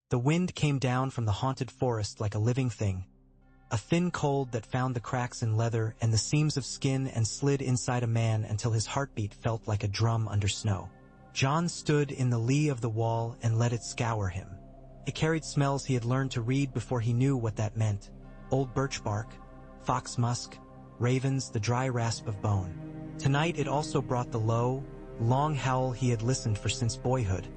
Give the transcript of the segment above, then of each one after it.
The wind came down from the haunted forest like a living thing, a thin cold that found the cracks in leather and the seams of skin and slid inside a man until his heartbeat felt like a drum under snow. John stood in the lee of the wall and let it scour him. It carried smells he had learned to read before he knew what that meant. Old birch bark, fox musk, ravens, the dry rasp of bone. Tonight it also brought the low, long howl he had listened for since boyhood,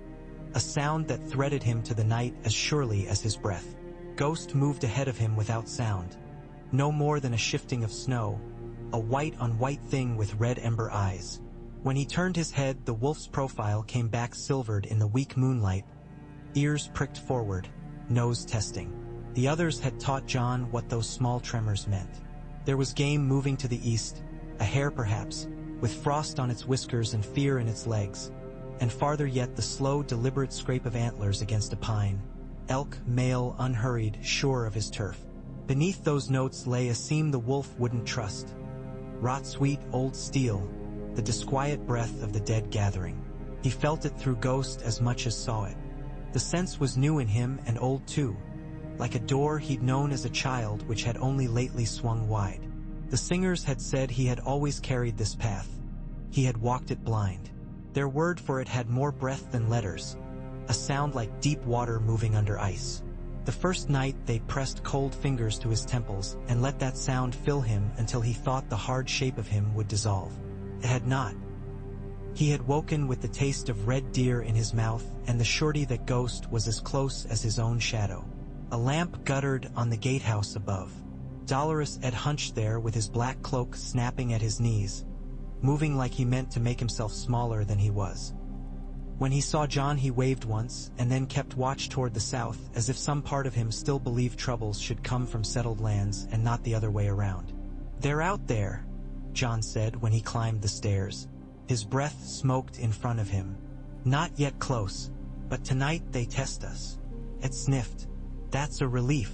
a sound that threaded him to the night as surely as his breath. Ghost moved ahead of him without sound. No more than a shifting of snow, a white-on-white thing with red ember eyes. When he turned his head, the wolf's profile came back silvered in the weak moonlight, ears pricked forward, nose testing. The others had taught John what those small tremors meant. There was game moving to the east, a hare perhaps, with frost on its whiskers and fear in its legs, and farther yet the slow, deliberate scrape of antlers against a pine. Elk, male, unhurried, sure of his turf. Beneath those notes lay a seam the wolf wouldn't trust. Rot-sweet old steel, the disquiet breath of the dead gathering. He felt it through Ghost as much as saw it. The sense was new in him and old too, like a door he'd known as a child which had only lately swung wide. The singers had said he had always carried this path. He had walked it blind. Their word for it had more breath than letters, a sound like deep water moving under ice. The first night they pressed cold fingers to his temples and let that sound fill him until he thought the hard shape of him would dissolve. It had not. He had woken with the taste of red deer in his mouth and the surety that Ghost was as close as his own shadow. A lamp guttered on the gatehouse above. Dolorous Ed hunched there with his black cloak snapping at his knees, moving like he meant to make himself smaller than he was. When he saw John he waved once and then kept watch toward the south as if some part of him still believed troubles should come from settled lands and not the other way around. "They're out there," John said when he climbed the stairs. His breath smoked in front of him. "Not yet close, but tonight they test us." Ed sniffed. "That's a relief.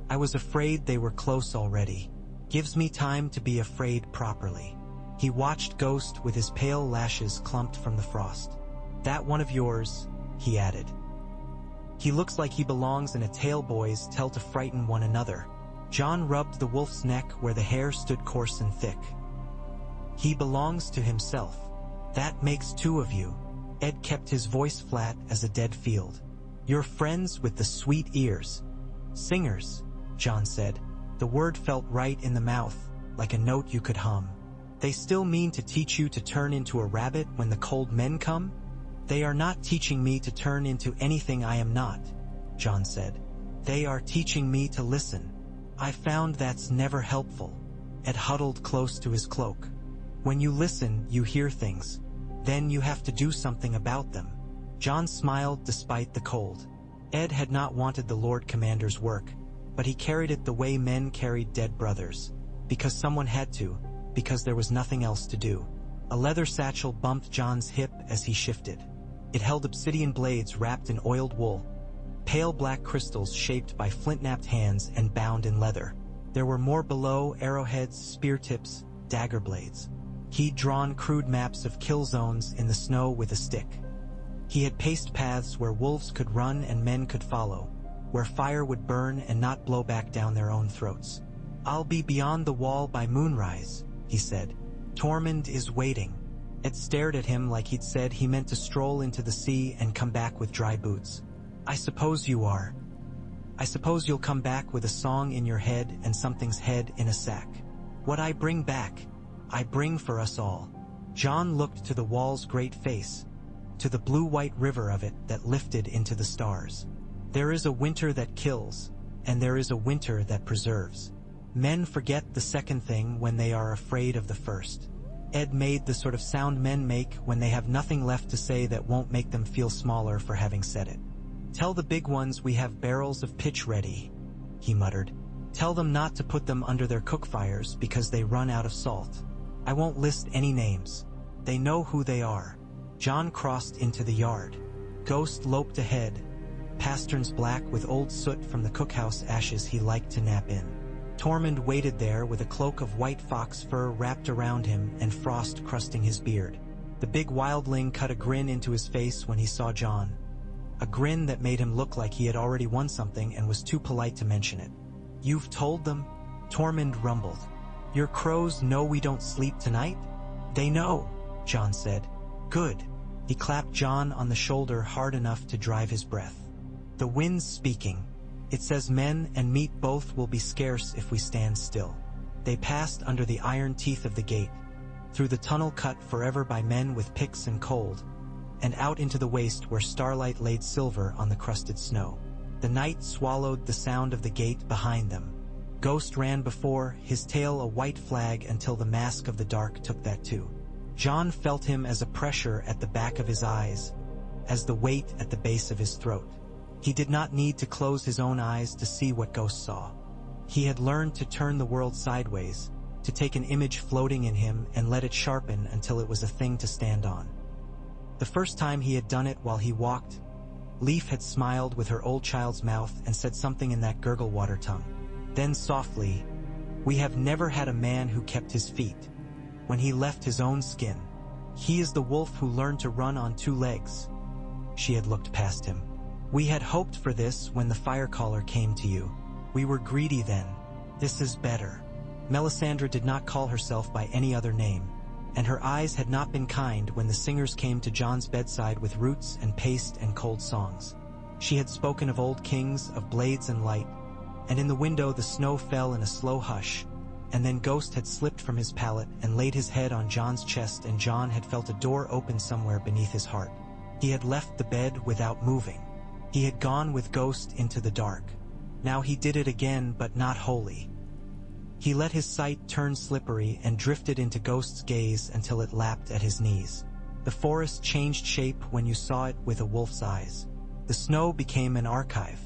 I was afraid they were close already. Gives me time to be afraid properly." He watched Ghost with his pale lashes clumped from the frost. "That one of yours," he added. "He looks like he belongs in a tale boys tell to frighten one another." John rubbed the wolf's neck where the hair stood coarse and thick. "He belongs to himself. That makes two of you." Ed kept his voice flat as a dead field. "You're friends with the sweet ears." "Singers," John said. The word felt right in the mouth, like a note you could hum. "They still mean to teach you to turn into a rabbit when the cold men come?" "They are not teaching me to turn into anything I am not," John said. "They are teaching me to listen. I found that's never helpful." Ed huddled close to his cloak. "When you listen, you hear things. Then you have to do something about them." John smiled despite the cold. Ed had not wanted the Lord Commander's work, but he carried it the way men carried dead brothers. Because someone had to, because there was nothing else to do. A leather satchel bumped John's hip as he shifted. It held obsidian blades wrapped in oiled wool, pale black crystals shaped by flint-napped hands and bound in leather. There were more below: arrowheads, spear tips, dagger blades. He'd drawn crude maps of kill zones in the snow with a stick. He had paced paths where wolves could run and men could follow, where fire would burn and not blow back down their own throats. "I'll be beyond the wall by moonrise," he said. "Tormund is waiting." Ed stared at him like he'd said he meant to stroll into the sea and come back with dry boots. "I suppose you are. I suppose you'll come back with a song in your head and something's head in a sack. What I bring back, I bring for us all." John looked to the wall's great face, to the blue-white river of it that lifted into the stars. "There is a winter that kills, and there is a winter that preserves. Men forget the second thing when they are afraid of the first." Ed made the sort of sound men make when they have nothing left to say that won't make them feel smaller for having said it. "Tell the big ones we have barrels of pitch ready," he muttered. "Tell them not to put them under their cook fires because they run out of salt. I won't list any names. They know who they are." John crossed into the yard. Ghost loped ahead, pasterns black with old soot from the cookhouse ashes he liked to nap in. Tormund waited there with a cloak of white fox fur wrapped around him and frost crusting his beard. The big wildling cut a grin into his face when he saw John. a grin that made him look like he had already won something and was too polite to mention it. "You've told them?" Tormund rumbled. "Your crows know we don't sleep tonight?" "They know," Jon said. "Good." He clapped Jon on the shoulder hard enough to drive his breath. "The wind's speaking. It says men and meat both will be scarce if we stand still." They passed under the iron teeth of the gate, through the tunnel cut forever by men with picks and cold, and out into the waste where starlight laid silver on the crusted snow. The night swallowed the sound of the gate behind them. Ghost ran before, his tail a white flag until the mask of the dark took that too. Jon felt him as a pressure at the back of his eyes, as the weight at the base of his throat. He did not need to close his own eyes to see what Ghost saw. He had learned to turn the world sideways, to take an image floating in him and let it sharpen until it was a thing to stand on. The first time he had done it while he walked, Leaf had smiled with her old child's mouth and said something in that gurgle water tongue. Then softly, "We have never had a man who kept his feet. When he left his own skin. He is the wolf who learned to run on 2 legs." She had looked past him. "We had hoped for this when the Firecaller came to you. We were greedy then. This is better." Melisandre did not call herself by any other name, and her eyes had not been kind when the singers came to Jon's bedside with roots and paste and cold songs. She had spoken of old kings, of blades and light, and in the window the snow fell in a slow hush, and then Ghost had slipped from his pallet and laid his head on Jon's chest, and Jon had felt a door open somewhere beneath his heart. He had left the bed without moving. He had gone with Ghost into the dark. Now he did it again, but not wholly. He let his sight turn slippery and drifted into Ghost's gaze until it lapped at his knees. The forest changed shape when you saw it with a wolf's eyes. The snow became an archive.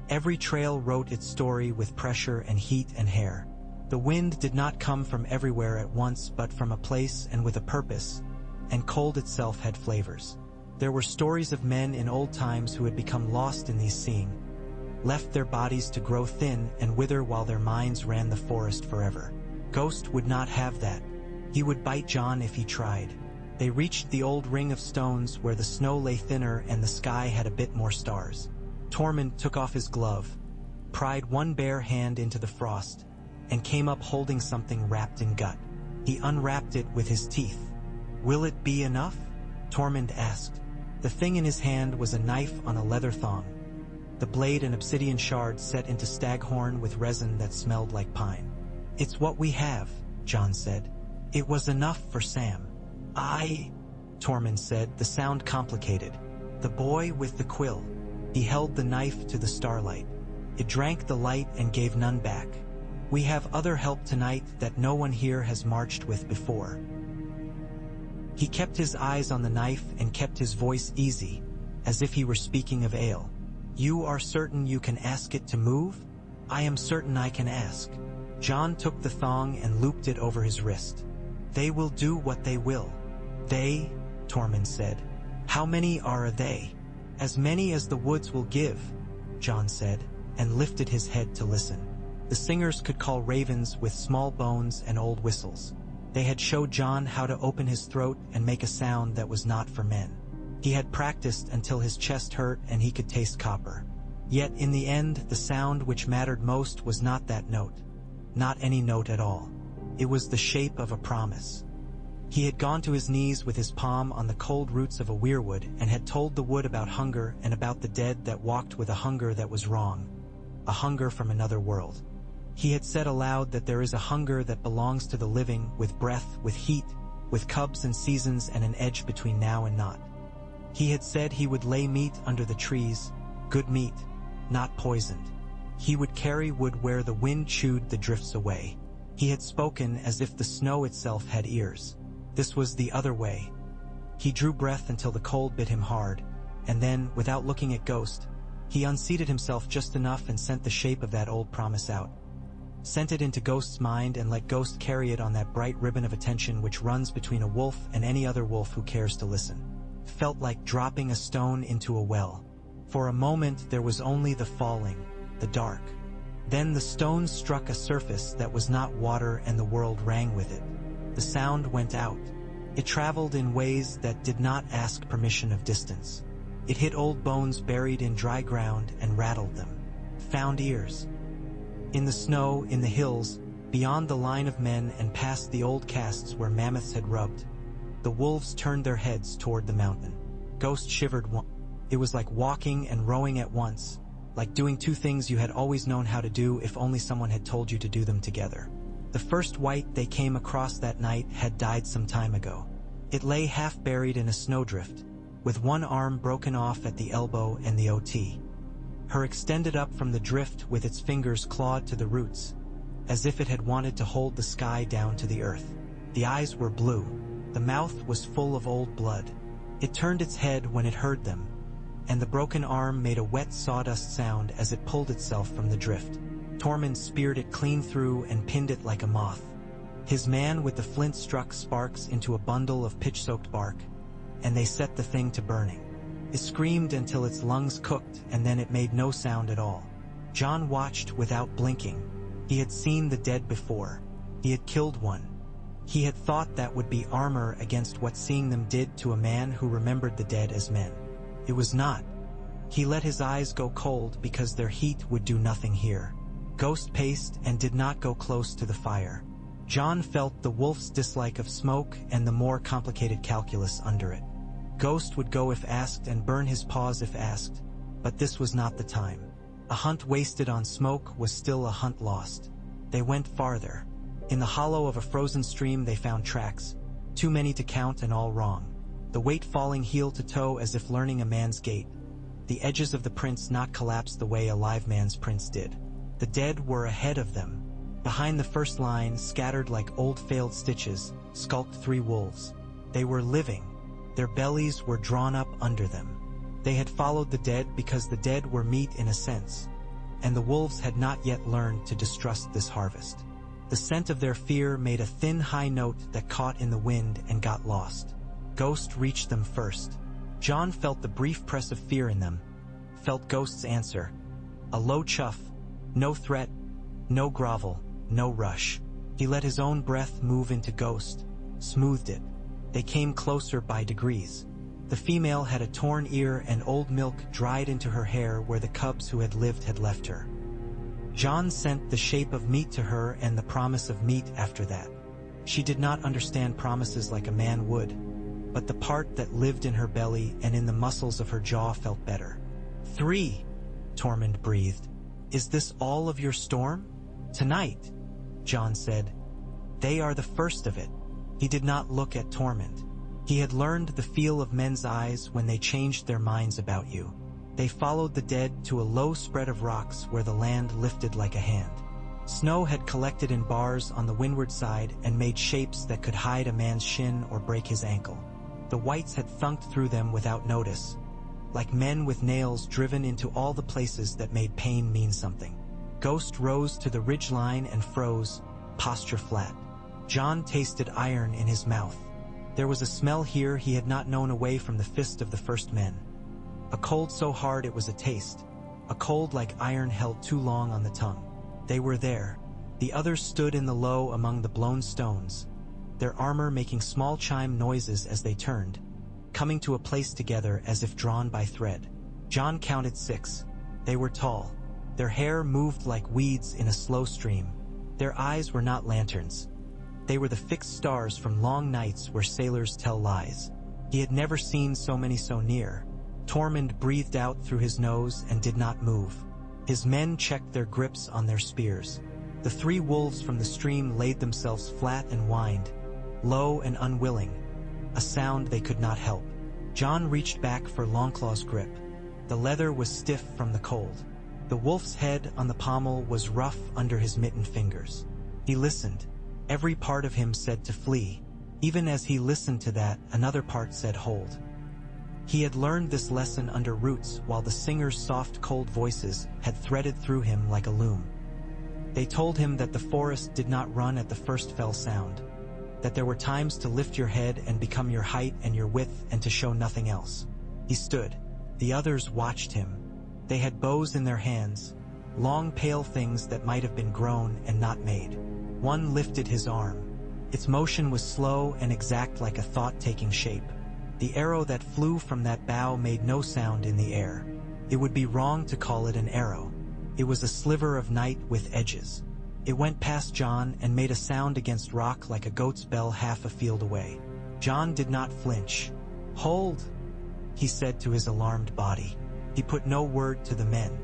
Every trail wrote its story with pressure and heat and hair. The wind did not come from everywhere at once, but from a place and with a purpose, and cold itself had flavors. There were stories of men in old times who had become lost in these seeing, left their bodies to grow thin and wither while their minds ran the forest forever. Ghost would not have that. He would bite Jon if he tried. They reached the old ring of stones where the snow lay thinner and the sky had a bit more stars. Tormund took off his glove, pried one bare hand into the frost, and came up holding something wrapped in gut. He unwrapped it with his teeth. "Will it be enough?" Tormund asked. The thing in his hand was a knife on a leather thong, the blade an obsidian shard set into staghorn with resin that smelled like pine. "It's what we have," Jon said. "It was enough for Sam." Tormund said, the sound complicated. "The boy with the quill." He held the knife to the starlight. It drank the light and gave none back. "We have other help tonight that no one here has marched with before." He kept his eyes on the knife and kept his voice easy, as if he were speaking of ale. "You are certain you can ask it to move?" "I am certain I can ask." Jon took the thong and looped it over his wrist. "They will do what they will." "They?" Tormund said. "How many are they?" "As many as the woods will give," Jon said, and lifted his head to listen. The singers could call ravens with small bones and old whistles. They had showed Jon how to open his throat and make a sound that was not for men. He had practiced until his chest hurt and he could taste copper. Yet in the end, the sound which mattered most was not that note. Not any note at all. It was the shape of a promise. He had gone to his knees with his palm on the cold roots of a weirwood and had told the wood about hunger and about the dead that walked with a hunger that was wrong, a hunger from another world. He had said aloud that there is a hunger that belongs to the living, with breath, with heat, with cubs and seasons and an edge between now and not. He had said he would lay meat under the trees, good meat, not poisoned. He would carry wood where the wind chewed the drifts away. He had spoken as if the snow itself had ears. This was the other way. He drew breath until the cold bit him hard, and then, without looking at Ghost, he unseated himself just enough and sent the shape of that old promise out. Sent it into Ghost's mind and let Ghost carry it on that bright ribbon of attention which runs between a wolf and any other wolf who cares to listen. Felt like dropping a stone into a well. For a moment there was only the falling, the dark. Then the stone struck a surface that was not water and the world rang with it. The sound went out. It traveled in ways that did not ask permission of distance. It hit old bones buried in dry ground and rattled them. Found ears. In the snow, in the hills, beyond the line of men and past the old casts where mammoths had rubbed, the wolves turned their heads toward the mountain. Ghost shivered. It was like walking and rowing at once, like doing two things you had always known how to do if only someone had told you to do them together. The first white they came across that night had died some time ago. It lay half buried in a snowdrift, with one arm broken off at the elbow and the OT. Her extended up from the drift with its fingers clawed to the roots, as if it had wanted to hold the sky down to the earth. The eyes were blue. The mouth was full of old blood. It turned its head when it heard them, and the broken arm made a wet sawdust sound as it pulled itself from the drift. Tormund speared it clean through and pinned it like a moth. His man with the flint struck sparks into a bundle of pitch-soaked bark, and they set the thing to burning. It screamed until its lungs cooked, and then it made no sound at all. Jon watched without blinking. He had seen the dead before. He had killed one. He had thought that would be armor against what seeing them did to a man who remembered the dead as men. It was not. He let his eyes go cold because their heat would do nothing here. Ghost paced and did not go close to the fire. Jon felt the wolf's dislike of smoke and the more complicated calculus under it. Ghost would go if asked and burn his paws if asked, but this was not the time. A hunt wasted on smoke was still a hunt lost. They went farther. In the hollow of a frozen stream they found tracks, too many to count and all wrong. The weight falling heel to toe as if learning a man's gait. The edges of the prints not collapsed the way a live man's prints did. The dead were ahead of them. Behind the first line, scattered like old failed stitches, skulked 3 wolves. They were living. Their bellies were drawn up under them. They had followed the dead because the dead were meat in a sense, and the wolves had not yet learned to distrust this harvest. The scent of their fear made a thin high note that caught in the wind and got lost. Ghost reached them first. Jon felt the brief press of fear in them, felt Ghost's answer. A low chuff, no threat, no grovel, no rush. He let his own breath move into Ghost, smoothed it. They came closer by degrees. The female had a torn ear and old milk dried into her hair where the cubs who had lived had left her. Jon sent the shape of meat to her and the promise of meat after that. She did not understand promises like a man would, but the part that lived in her belly and in the muscles of her jaw felt better. 3, Tormund breathed. Is this all of your storm? Tonight, Jon said. They are the first of it. He did not look at Tormund. He had learned the feel of men's eyes when they changed their minds about you. They followed the dead to a low spread of rocks where the land lifted like a hand. Snow had collected in bars on the windward side and made shapes that could hide a man's shin or break his ankle. The whites had thunked through them without notice, like men with nails driven into all the places that made pain mean something. Ghost rose to the ridgeline and froze, posture flat. Jon tasted iron in his mouth. There was a smell here he had not known away from the fist of the first men. A cold so hard it was a taste, a cold like iron held too long on the tongue. They were there. The others stood in the low among the blown stones, their armor making small chime noises as they turned, coming to a place together as if drawn by thread. Jon counted 6. They were tall. Their hair moved like weeds in a slow stream. Their eyes were not lanterns. They were the fixed stars from long nights where sailors tell lies. He had never seen so many so near. Tormund breathed out through his nose and did not move. His men checked their grips on their spears. The 3 wolves from the stream laid themselves flat and whined, low and unwilling, a sound they could not help. Jon reached back for Longclaw's grip. The leather was stiff from the cold. The wolf's head on the pommel was rough under his mittened fingers. He listened. Every part of him said to flee. Even as he listened to that, another part said hold. He had learned this lesson under roots while the singer's soft, cold voices had threaded through him like a loom. They told him that the forest did not run at the first fell sound, that there were times to lift your head and become your height and your width and to show nothing else. He stood. The others watched him. They had bows in their hands, long pale things that might have been grown and not made. One lifted his arm. Its motion was slow and exact like a thought taking shape. The arrow that flew from that bow made no sound in the air. It would be wrong to call it an arrow. It was a sliver of night with edges. It went past John and made a sound against rock like a goat's bell half a field away. John did not flinch. "Hold," he said to his alarmed body. He put no word to the men.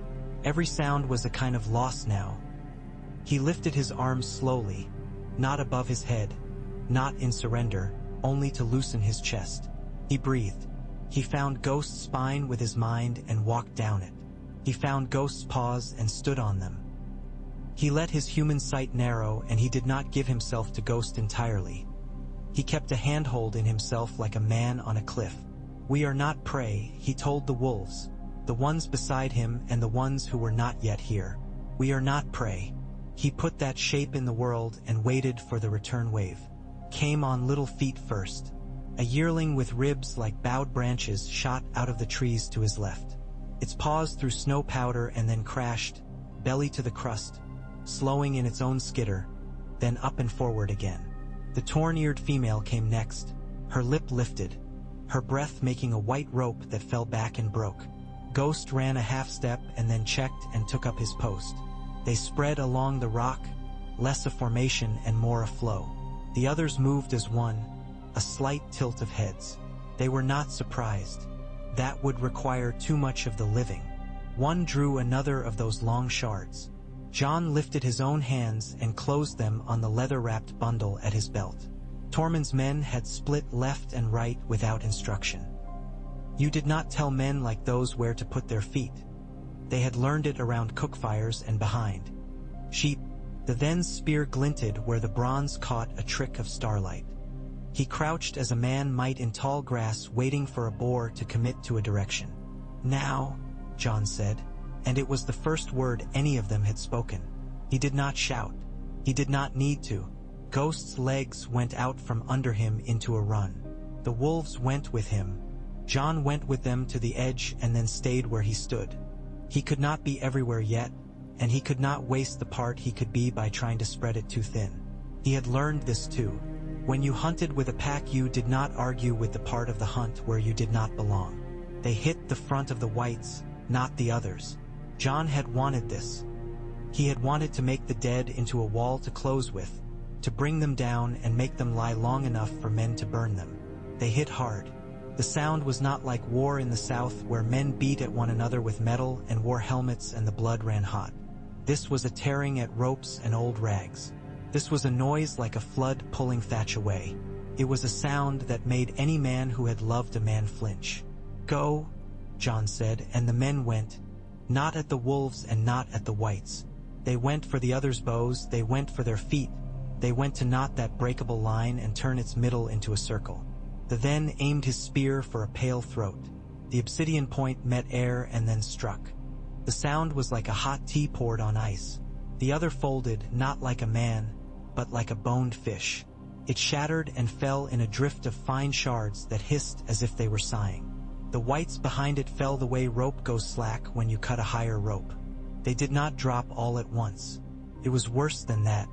Every sound was a kind of loss now. He lifted his arms slowly, not above his head, not in surrender, only to loosen his chest. He breathed. He found Ghost's spine with his mind and walked down it. He found Ghost's paws and stood on them. He let his human sight narrow, and he did not give himself to Ghost entirely. He kept a handhold in himself like a man on a cliff. "We are not prey," he told the wolves, the ones beside him and the ones who were not yet here. "We are not prey." He put that shape in the world and waited for the return wave. Came on little feet first. A yearling with ribs like bowed branches shot out of the trees to his left. Its paws through snow powder and then crashed, belly to the crust, slowing in its own skitter, then up and forward again. The torn-eared female came next, her lip lifted, her breath making a white rope that fell back and broke. Ghost ran a half step and then checked and took up his post. They spread along the rock, less a formation and more a flow. The others moved as one, a slight tilt of heads. They were not surprised. That would require too much of the living. One drew another of those long shards. John lifted his own hands and closed them on the leather-wrapped bundle at his belt. Tormund's men had split left and right without instruction. You did not tell men like those where to put their feet. They had learned it around cookfires and behind sheep. The then's spear glinted where the bronze caught a trick of starlight. He crouched as a man might in tall grass waiting for a boar to commit to a direction. "Now," John said, and it was the first word any of them had spoken. He did not shout. He did not need to. Ghost's legs went out from under him into a run. The wolves went with him. John went with them to the edge and then stayed where he stood. He could not be everywhere yet, and he could not waste the part he could be by trying to spread it too thin. He had learned this too. When you hunted with a pack, you did not argue with the part of the hunt where you did not belong. They hit the front of the whites, not the others. John had wanted this. He had wanted to make the dead into a wall to close with, to bring them down and make them lie long enough for men to burn them. They hit hard. The sound was not like war in the South where men beat at one another with metal and wore helmets and the blood ran hot. This was a tearing at ropes and old rags. This was a noise like a flood pulling thatch away. It was a sound that made any man who had loved a man flinch. "Go," John said, and the men went. Not at the wolves and not at the whites. They went for the others' bows, they went for their feet. They went to knot that breakable line and turn its middle into a circle. The then aimed his spear for a pale throat. The obsidian point met air and then struck. The sound was like a hot tea poured on ice. The other folded, not like a man, but like a boned fish. It shattered and fell in a drift of fine shards that hissed as if they were sighing. The whites behind it fell the way rope goes slack when you cut a higher rope. They did not drop all at once. It was worse than that.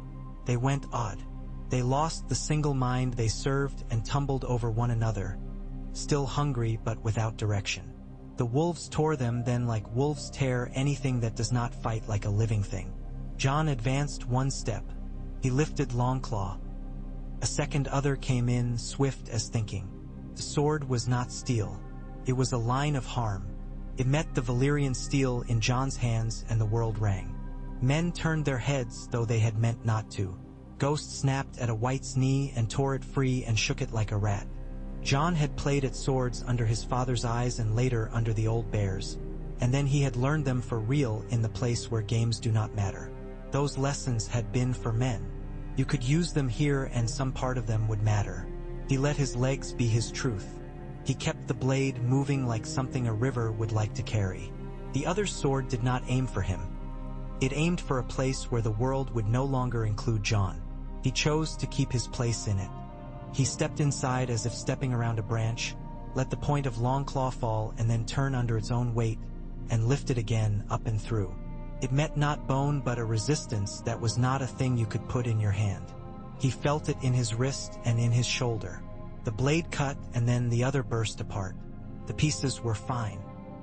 They went odd. They lost the single mind they served and tumbled over one another, still hungry but without direction. The wolves tore them then like wolves tear anything that does not fight like a living thing. John advanced one step. He lifted Longclaw. A second other came in, swift as thinking. The sword was not steel. It was a line of harm. It met the Valyrian steel in John's hands and the world rang. Men turned their heads though they had meant not to. Ghost snapped at a white's knee and tore it free and shook it like a rat. John had played at swords under his father's eyes and later under the old bears, and then he had learned them for real in the place where games do not matter. Those lessons had been for men. You could use them here and some part of them would matter. He let his legs be his truth. He kept the blade moving like something a river would like to carry. The other's sword did not aim for him. It aimed for a place where the world would no longer include John. He chose to keep his place in it. He stepped inside as if stepping around a branch, let the point of Longclaw fall and then turn under its own weight, and lift it again up and through. It met not bone but a resistance that was not a thing you could put in your hand. He felt it in his wrist and in his shoulder. The blade cut and then the other burst apart. The pieces were fine.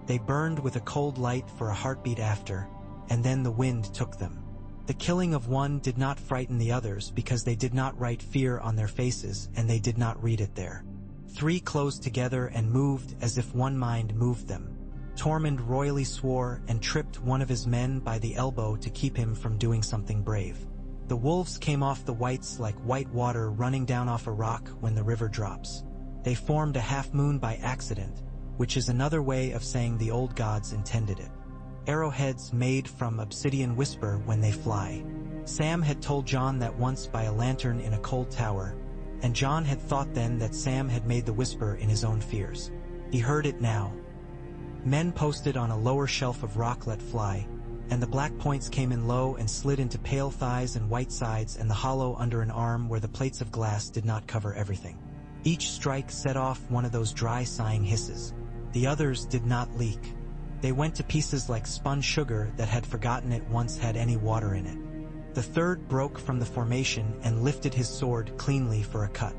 They burned with a cold light for a heartbeat after, and then the wind took them. The killing of one did not frighten the others because they did not write fear on their faces and they did not read it there. 3 closed together and moved as if one mind moved them. Tormund royally swore and tripped one of his men by the elbow to keep him from doing something brave. The wolves came off the whites like white water running down off a rock when the river drops. They formed a half-moon by accident, which is another way of saying the old gods intended it. Arrowheads made from obsidian whisper when they fly. Sam had told Jon that once by a lantern in a cold tower, and Jon had thought then that Sam had made the whisper in his own fears. He heard it now. Men posted on a lower shelf of rock let fly, and the black points came in low and slid into pale thighs and white sides and the hollow under an arm where the plates of glass did not cover everything. Each strike set off one of those dry sighing hisses. The others did not leak. They went to pieces like spun sugar that had forgotten it once had any water in it. The third broke from the formation and lifted his sword cleanly for a cut.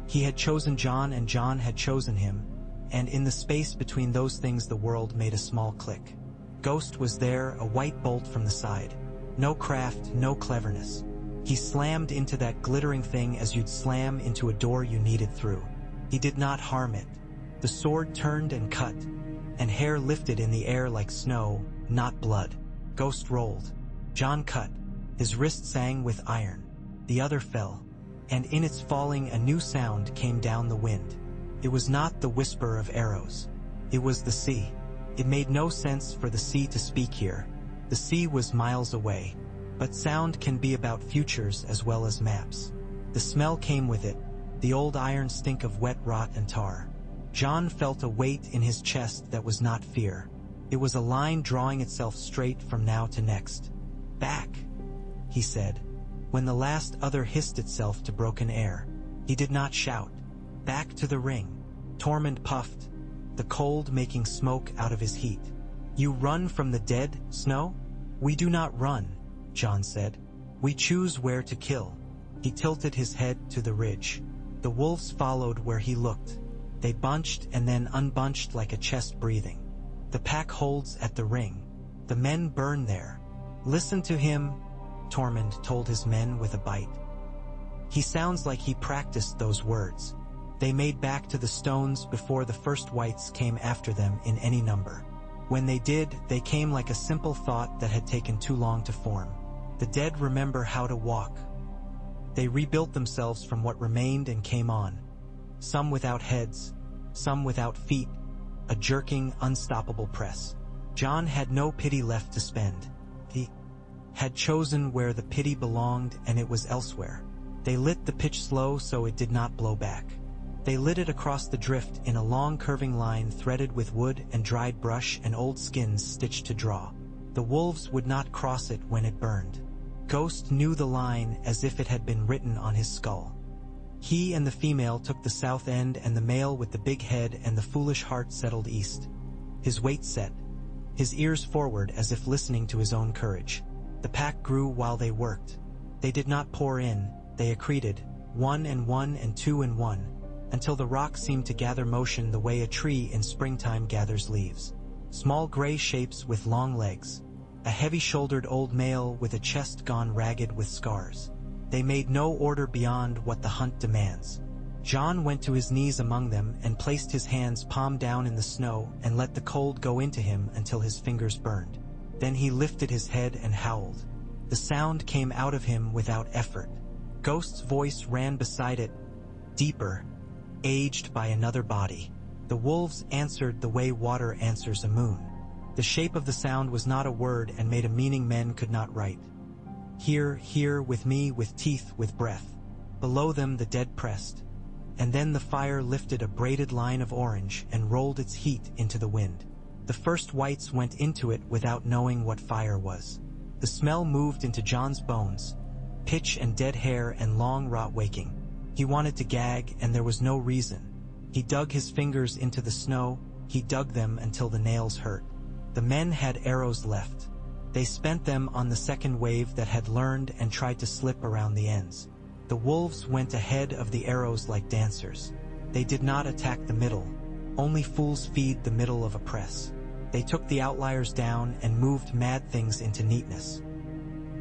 He had chosen Jon and Jon had chosen him, and in the space between those things the world made a small click. Ghost was there, a white bolt from the side. No craft, no cleverness. He slammed into that glittering thing as you'd slam into a door you needed through. He did not harm it. The sword turned and cut, and hair lifted in the air like snow, not blood. Ghost rolled. Jon cut. His wrist sang with iron. The other fell, and in its falling a new sound came down the wind. It was not the whisper of arrows. It was the sea. It made no sense for the sea to speak here. The sea was miles away. But sound can be about futures as well as maps. The smell came with it, the old iron stink of wet rot and tar. Jon felt a weight in his chest that was not fear. It was a line drawing itself straight from now to next. Back, he said, when the last other hissed itself to broken air. He did not shout. Back to the ring. Tormund puffed, the cold making smoke out of his heat. You run from the dead, Snow? We do not run, Jon said. We choose where to kill. He tilted his head to the ridge. The wolves followed where he looked. They bunched and then unbunched like a chest breathing. The pack holds at the ring. The men burn there. Listen to him, Tormund told his men with a bite. He sounds like he practiced those words. They made back to the stones before the first whites came after them in any number. When they did, they came like a simple thought that had taken too long to form. The dead remember how to walk. They rebuilt themselves from what remained and came on. Some without heads, some without feet, a jerking, unstoppable press. Jon had no pity left to spend. He had chosen where the pity belonged, and it was elsewhere. They lit the pitch slow so it did not blow back. They lit it across the drift in a long curving line threaded with wood and dried brush and old skins stitched to draw. The wolves would not cross it when it burned. Ghost knew the line as if it had been written on his skull. He and the female took the south end, and the male with the big head and the foolish heart settled east. His weight set, his ears forward as if listening to his own courage. The pack grew while they worked. They did not pour in, they accreted, 1 and 1 and 2 and 1, until the rock seemed to gather motion the way a tree in springtime gathers leaves. Small gray shapes with long legs. A heavy-shouldered old male with a chest gone ragged with scars. They made no order beyond what the hunt demands. Jon went to his knees among them and placed his hands palm down in the snow and let the cold go into him until his fingers burned. Then he lifted his head and howled. The sound came out of him without effort. Ghost's voice ran beside it, deeper, aged by another body. The wolves answered the way water answers a moon. The shape of the sound was not a word and made a meaning men could not write. Here, here, with me, with teeth, with breath. Below them the dead pressed. And then the fire lifted a braided line of orange and rolled its heat into the wind. The first whites went into it without knowing what fire was. The smell moved into Jon's bones, pitch and dead hair and long rot waking. He wanted to gag, and there was no reason. He dug his fingers into the snow. He dug them until the nails hurt. The men had arrows left. They spent them on the second wave that had learned and tried to slip around the ends. The wolves went ahead of the arrows like dancers. They did not attack the middle. Only fools feed the middle of a press. They took the outliers down and moved mad things into neatness.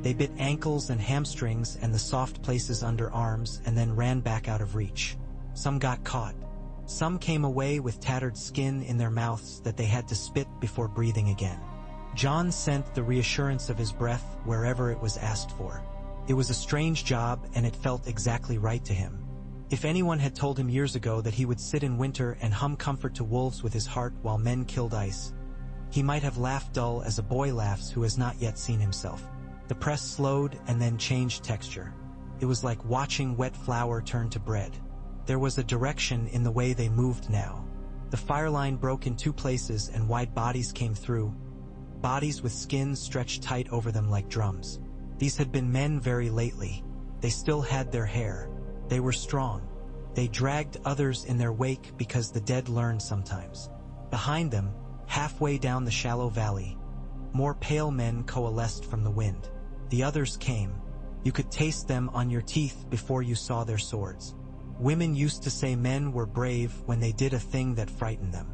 They bit ankles and hamstrings and the soft places under arms and then ran back out of reach. Some got caught. Some came away with tattered skin in their mouths that they had to spit before breathing again. John sent the reassurance of his breath wherever it was asked for. It was a strange job and it felt exactly right to him. If anyone had told him years ago that he would sit in winter and hum comfort to wolves with his heart while men killed ice, he might have laughed dull as a boy laughs who has not yet seen himself. The press slowed and then changed texture. It was like watching wet flour turn to bread. There was a direction in the way they moved now. The fire line broke in two places and wide bodies came through, bodies with skins stretched tight over them like drums. These had been men very lately. They still had their hair. They were strong. They dragged others in their wake because the dead learn sometimes. Behind them, halfway down the shallow valley, more pale men coalesced from the wind. The others came. You could taste them on your teeth before you saw their swords. Women used to say men were brave when they did a thing that frightened them.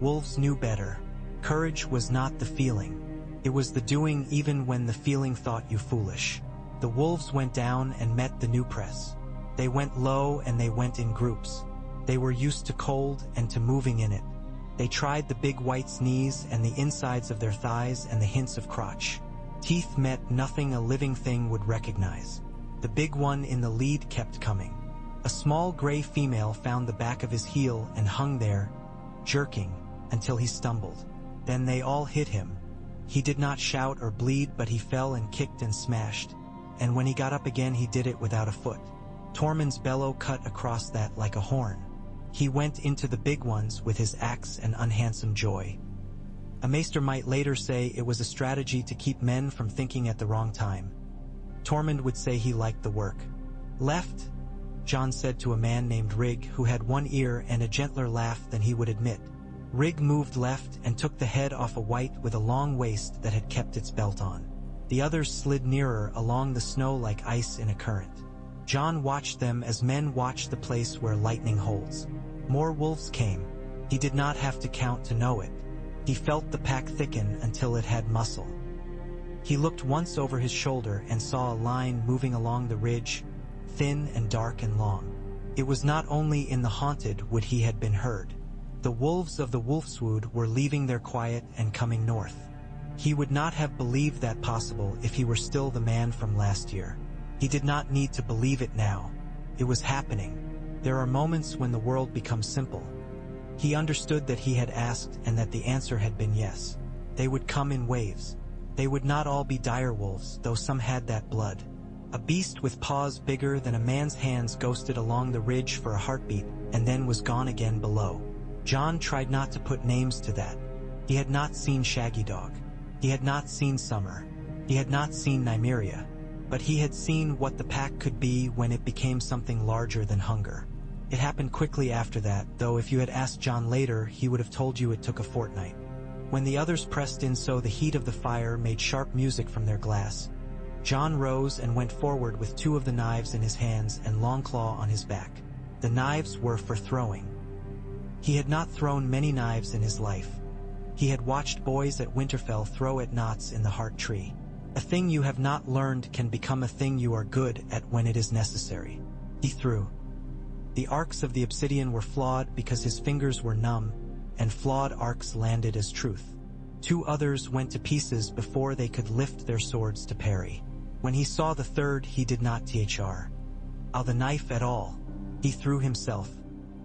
Wolves knew better. Courage was not the feeling. It was the doing even when the feeling thought you foolish. The wolves went down and met the new press. They went low and they went in groups. They were used to cold and to moving in it. They tried the big white's knees and the insides of their thighs and the hints of crotch. Teeth met nothing a living thing would recognize. The big one in the lead kept coming. A small gray female found the back of his heel and hung there, jerking, until he stumbled. Then they all hit him. He did not shout or bleed, but he fell and kicked and smashed. And when he got up again, he did it without a foot. Tormund's bellow cut across that like a horn. He went into the big ones with his axe and unhandsome joy. A maester might later say it was a strategy to keep men from thinking at the wrong time. Tormund would say he liked the work. Left? John said to a man named Rig who had one ear and a gentler laugh than he would admit. Rig moved left and took the head off a white with a long waist that had kept its belt on. The others slid nearer along the snow like ice in a current. John watched them as men watch the place where lightning holds. More wolves came. He did not have to count to know it. He felt the pack thicken until it had muscle. He looked once over his shoulder and saw a line moving along the ridge, thin and dark and long. It was not only in the haunted wood he had been heard. The wolves of the Wolfswood were leaving their quiet and coming north. He would not have believed that possible if he were still the man from last year. He did not need to believe it now. It was happening. There are moments when the world becomes simple. He understood that he had asked and that the answer had been yes. They would come in waves. They would not all be direwolves, though some had that blood. A beast with paws bigger than a man's hands ghosted along the ridge for a heartbeat and then was gone again below. John tried not to put names to that. He had not seen Shaggy Dog. He had not seen Summer. He had not seen Nymeria. But he had seen what the pack could be when it became something larger than hunger. It happened quickly after that, though if you had asked John later, he would have told you it took a fortnight. When the others pressed in so the heat of the fire made sharp music from their glass, John rose and went forward with two of the knives in his hands and Longclaw on his back. The knives were for throwing. He had not thrown many knives in his life. He had watched boys at Winterfell throw at knots in the heart tree. A thing you have not learned can become a thing you are good at when it is necessary. He threw. The arcs of the obsidian were flawed because his fingers were numb, and flawed arcs landed as truth. Two others went to pieces before they could lift their swords to parry. When he saw the third, he did not thr. The knife at all. He threw himself.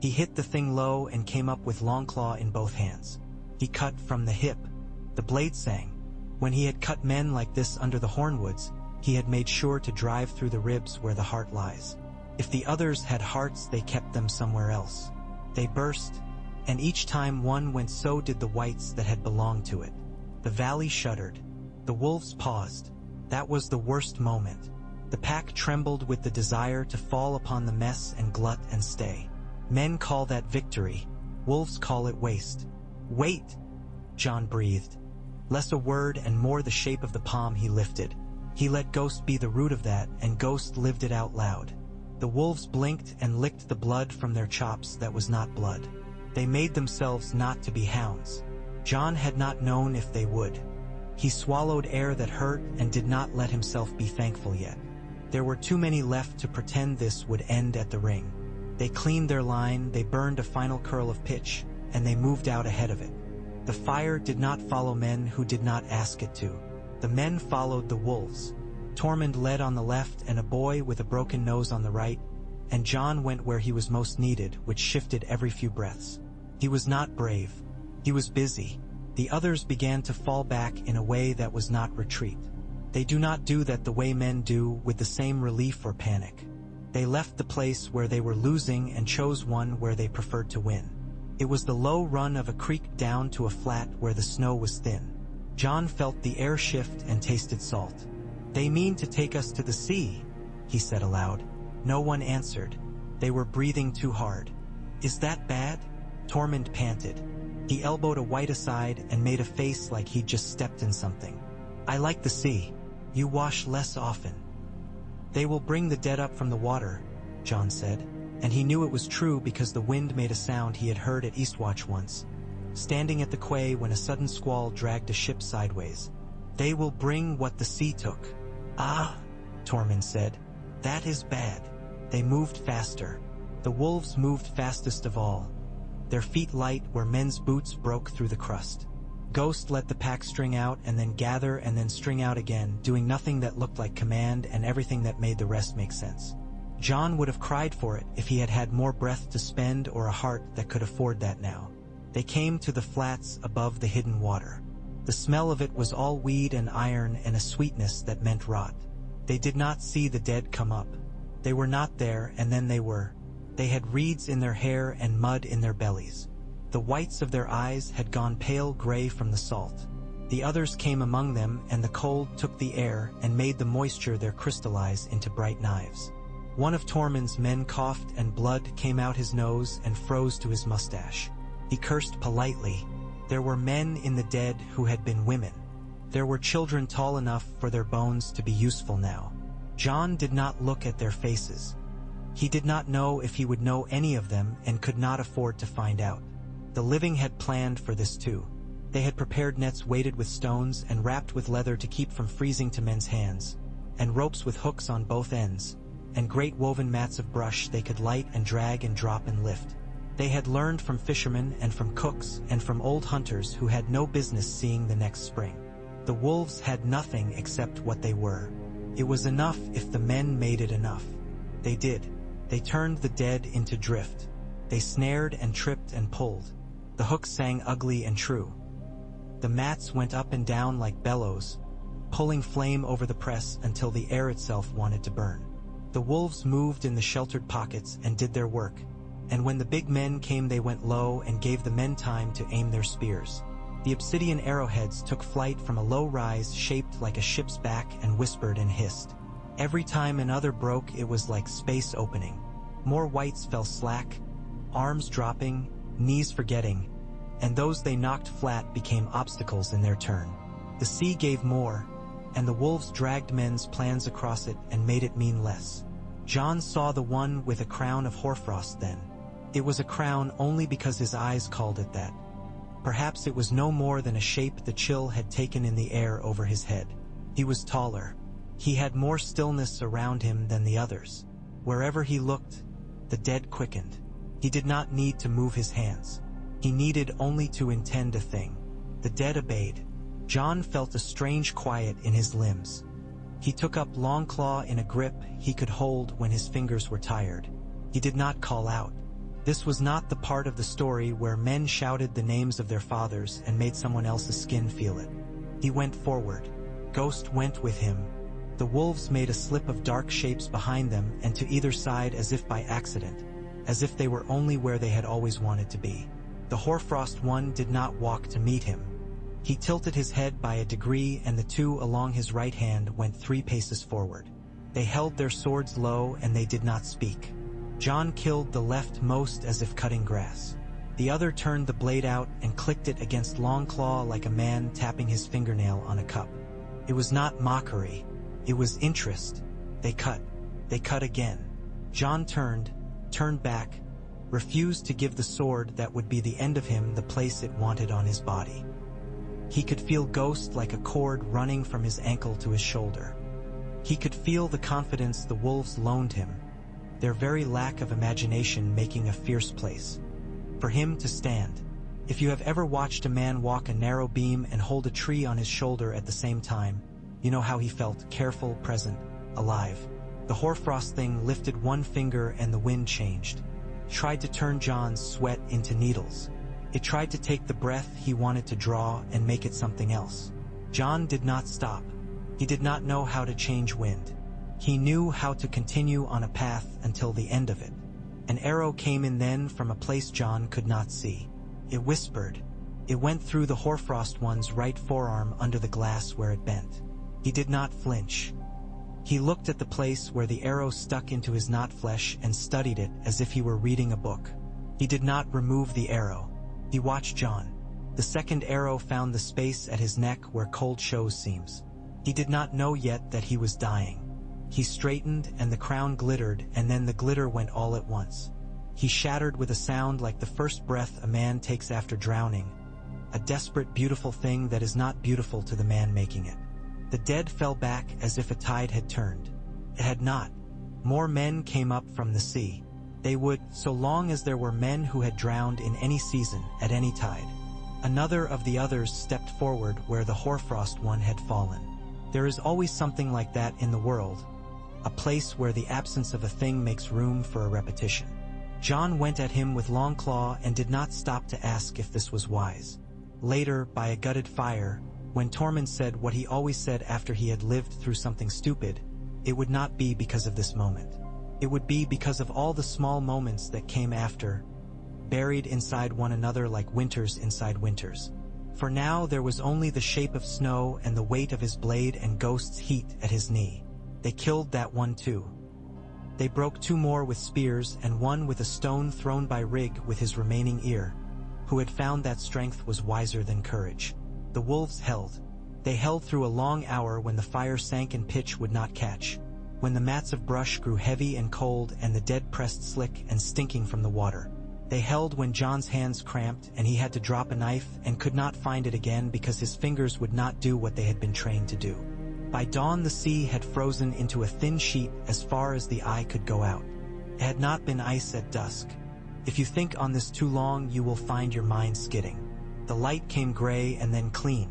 He hit the thing low and came up with Longclaw in both hands. He cut from the hip. The blade sang. When he had cut men like this under the hornwoods, he had made sure to drive through the ribs where the heart lies. If the others had hearts, they kept them somewhere else. They burst, and each time one went, so did the whites that had belonged to it. The valley shuddered. The wolves paused. That was the worst moment. The pack trembled with the desire to fall upon the mess and glut and stay. Men call that victory. Wolves call it waste. Wait, John breathed. Less a word and more the shape of the palm he lifted. He let Ghost be the root of that, and Ghost lived it out loud. The wolves blinked and licked the blood from their chops that was not blood. They made themselves not to be hounds. John had not known if they would. He swallowed air that hurt and did not let himself be thankful yet. There were too many left to pretend this would end at the ring. They cleaned their line, they burned a final curl of pitch, and they moved out ahead of it. The fire did not follow men who did not ask it to. The men followed the wolves. Tormund led on the left and a boy with a broken nose on the right, and John went where he was most needed, which shifted every few breaths. He was not brave. He was busy. The others began to fall back in a way that was not retreat. They do not do that the way men do, with the same relief or panic. They left the place where they were losing and chose one where they preferred to win. It was the low run of a creek down to a flat where the snow was thin. John felt the air shift and tasted salt. "They mean to take us to the sea," he said aloud. No one answered. They were breathing too hard. "Is that bad?" Tormund panted. He elbowed a white aside and made a face like he'd just stepped in something. "I like the sea. You wash less often." "They will bring the dead up from the water," John said, and he knew it was true because the wind made a sound he had heard at Eastwatch once, standing at the quay when a sudden squall dragged a ship sideways. "They will bring what the sea took." "Ah," Tormund said, "that is bad." They moved faster. The wolves moved fastest of all, their feet light where men's boots broke through the crust. Ghost let the pack string out and then gather and then string out again, doing nothing that looked like command and everything that made the rest make sense. John would have cried for it if he had had more breath to spend or a heart that could afford that now. They came to the flats above the hidden water. The smell of it was all weed and iron and a sweetness that meant rot. They did not see the dead come up. They were not there, and then they were. They had reeds in their hair and mud in their bellies. The whites of their eyes had gone pale gray from the salt. The others came among them, and the cold took the air and made the moisture there crystallize into bright knives. One of Tormund's men coughed and blood came out his nose and froze to his mustache. He cursed politely. There were men in the dead who had been women. There were children tall enough for their bones to be useful now. John did not look at their faces. He did not know if he would know any of them and could not afford to find out. The living had planned for this too. They had prepared nets weighted with stones and wrapped with leather to keep from freezing to men's hands, and ropes with hooks on both ends, and great woven mats of brush they could light and drag and drop and lift. They had learned from fishermen and from cooks and from old hunters who had no business seeing the next spring. The wolves had nothing except what they were. It was enough if the men made it enough. They did. They turned the dead into drift. They snared and tripped and pulled. The hooks sang ugly and true. The mats went up and down like bellows, pulling flame over the press until the air itself wanted to burn. The wolves moved in the sheltered pockets and did their work, and when the big men came they went low and gave the men time to aim their spears. The obsidian arrowheads took flight from a low rise shaped like a ship's back and whispered and hissed. Every time another broke it was like space opening. More whites fell slack, arms dropping, knees forgetting, and those they knocked flat became obstacles in their turn. The sea gave more, and the wolves dragged men's plans across it and made it mean less. John saw the one with a crown of hoarfrost then. It was a crown only because his eyes called it that. Perhaps it was no more than a shape the chill had taken in the air over his head. He was taller. He had more stillness around him than the others. Wherever he looked, the dead quickened. He did not need to move his hands. He needed only to intend a thing. The dead obeyed. John felt a strange quiet in his limbs. He took up Longclaw in a grip he could hold when his fingers were tired. He did not call out. This was not the part of the story where men shouted the names of their fathers and made someone else's skin feel it. He went forward. Ghost went with him. The wolves made a slip of dark shapes behind them and to either side as if by accident, as if they were only where they had always wanted to be. The hoarfrost one did not walk to meet him. He tilted his head by a degree and the two along his right hand went 3 paces forward. They held their swords low and they did not speak. John killed the left most as if cutting grass. The other turned the blade out and clicked it against Longclaw like a man tapping his fingernail on a cup. It was not mockery. It was interest. They cut. They cut again. John turned back, refused to give the sword that would be the end of him the place it wanted on his body. He could feel ghost like a cord running from his ankle to his shoulder. He could feel the confidence the wolves loaned him, their very lack of imagination making a fierce place for him to stand. If you have ever watched a man walk a narrow beam and hold a tree on his shoulder at the same time, you know how he felt, careful, present, alive. The hoarfrost thing lifted one finger and the wind changed. Tried to turn John's sweat into needles. It tried to take the breath he wanted to draw and make it something else. John did not stop. He did not know how to change wind. He knew how to continue on a path until the end of it. An arrow came in then from a place John could not see. It whispered. It went through the hoarfrost one's right forearm under the glass where it bent. He did not flinch. He looked at the place where the arrow stuck into his knot flesh and studied it as if he were reading a book. He did not remove the arrow. He watched John. The second arrow found the space at his neck where cold shows seams. He did not know yet that he was dying. He straightened and the crown glittered, and then the glitter went all at once. He shattered with a sound like the first breath a man takes after drowning, a desperate, beautiful thing that is not beautiful to the man making it. The dead fell back as if a tide had turned. It had not. More men came up from the sea. They would, so long as there were men who had drowned in any season, at any tide. Another of the others stepped forward where the hoarfrost one had fallen. There is always something like that in the world, a place where the absence of a thing makes room for a repetition. John went at him with long claw and did not stop to ask if this was wise. Later, by a gutted fire, when Tormund said what he always said after he had lived through something stupid, it would not be because of this moment. It would be because of all the small moments that came after, buried inside one another like winters inside winters. For now there was only the shape of snow and the weight of his blade and Ghost's heat at his knee. They killed that one too. They broke two more with spears and one with a stone thrown by Rig with his remaining ear, who had found that strength was wiser than courage. The wolves held. They held through a long hour when the fire sank and pitch would not catch, when the mats of brush grew heavy and cold and the dead pressed slick and stinking from the water. They held when John's hands cramped and he had to drop a knife and could not find it again because his fingers would not do what they had been trained to do. By dawn the sea had frozen into a thin sheet as far as the eye could go out. It had not been ice at dusk. If you think on this too long you will find your mind skidding. The light came gray and then clean.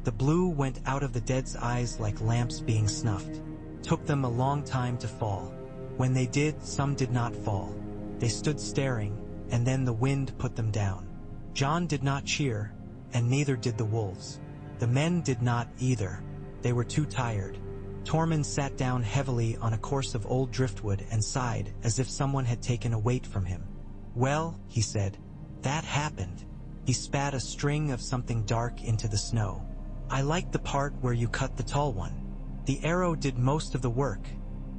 The blue went out of the dead's eyes like lamps being snuffed. Took them a long time to fall. When they did, some did not fall. They stood staring, and then the wind put them down. John did not cheer, and neither did the wolves. The men did not either. They were too tired. Tormund sat down heavily on a course of old driftwood and sighed as if someone had taken a weight from him. "Well," he said, "that happened." He spat a string of something dark into the snow. "I liked the part where you cut the tall one. The arrow did most of the work,"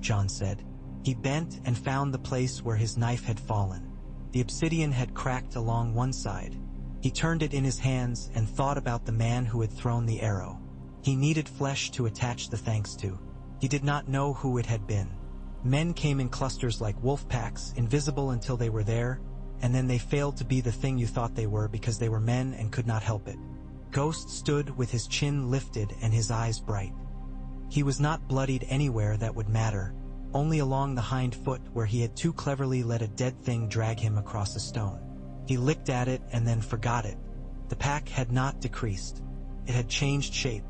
John said. He bent and found the place where his knife had fallen. The obsidian had cracked along one side. He turned it in his hands and thought about the man who had thrown the arrow. He needed flesh to attach the thanks to. He did not know who it had been. Men came in clusters like wolf packs, invisible until they were there, and then they failed to be the thing you thought they were because they were men and could not help it. Ghost stood with his chin lifted and his eyes bright. He was not bloodied anywhere that would matter, only along the hind foot where he had too cleverly let a dead thing drag him across a stone. He licked at it and then forgot it. The pack had not decreased. It had changed shape.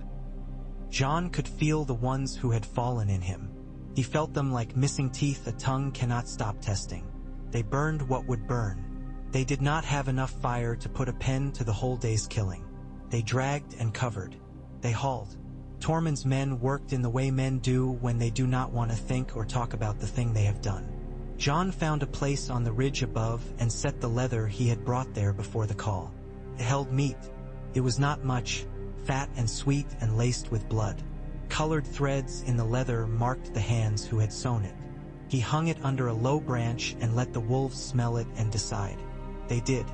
John could feel the ones who had fallen in him. He felt them like missing teeth a tongue cannot stop testing. They burned what would burn. They did not have enough fire to put a pen to the whole day's killing. They dragged and covered. They hauled. Tormund's men worked in the way men do when they do not want to think or talk about the thing they have done. John found a place on the ridge above and set the leather he had brought there before the call. It held meat. It was not much, fat and sweet and laced with blood. Colored threads in the leather marked the hands who had sewn it. He hung it under a low branch and let the wolves smell it and decide. They did.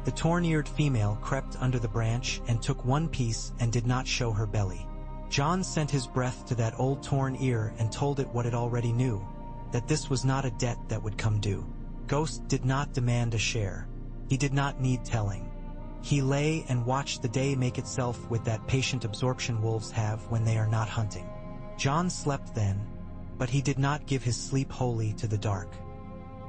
The torn-eared female crept under the branch and took one piece and did not show her belly. John sent his breath to that old torn ear and told it what it already knew. that this was not a debt that would come due. Ghost did not demand a share. He did not need telling. He lay and watched the day make itself with that patient absorption wolves have when they are not hunting. John slept then, but he did not give his sleep wholly to the dark.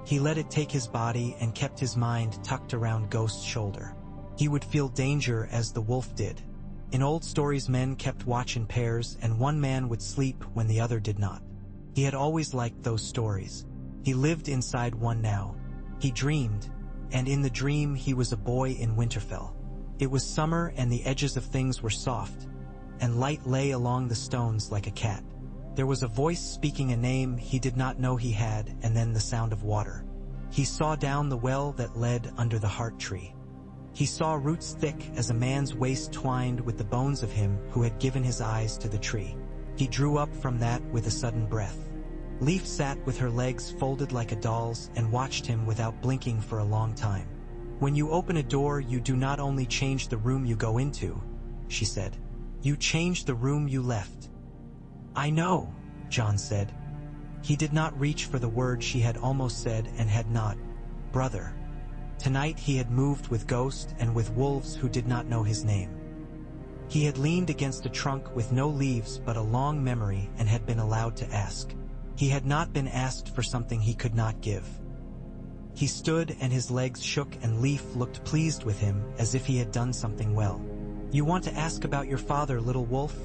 He let it take his body and kept his mind tucked around Ghost's shoulder. He would feel danger as the wolf did. In old stories, men kept watch in pairs, and one man would sleep when the other did not. He had always liked those stories. He lived inside one now. He dreamed, and in the dream he was a boy in Winterfell. It was summer and the edges of things were soft, and light lay along the stones like a cat. There was a voice speaking a name he did not know he had, and then the sound of water. He saw down the well that led under the heart tree. He saw roots thick as a man's waist twined with the bones of him who had given his eyes to the tree. He drew up from that with a sudden breath. Leaf sat with her legs folded like a doll's and watched him without blinking for a long time. "When you open a door, you do not only change the room you go into," she said. "You change the room you left." "I know," John said. He did not reach for the word she had almost said and had not. Brother. Tonight he had moved with Ghost and with wolves who did not know his name. He had leaned against a trunk with no leaves but a long memory and had been allowed to ask. He had not been asked for something he could not give. He stood and his legs shook, and Leaf looked pleased with him as if he had done something well. "You want to ask about your father, little wolf?"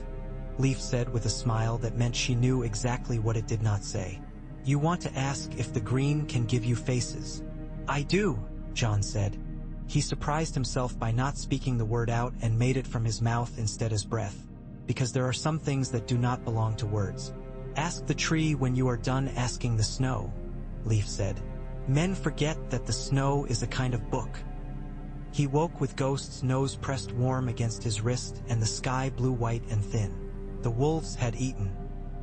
Leaf said with a smile that meant she knew exactly what it did not say. "You want to ask if the green can give you faces?" "I do," John said. He surprised himself by not speaking the word out and made it from his mouth instead as breath, because there are some things that do not belong to words. "Ask the tree when you are done asking the snow," Leaf said. "Men forget that the snow is a kind of book." He woke with Ghost's nose pressed warm against his wrist and the sky blue-white and thin. The wolves had eaten.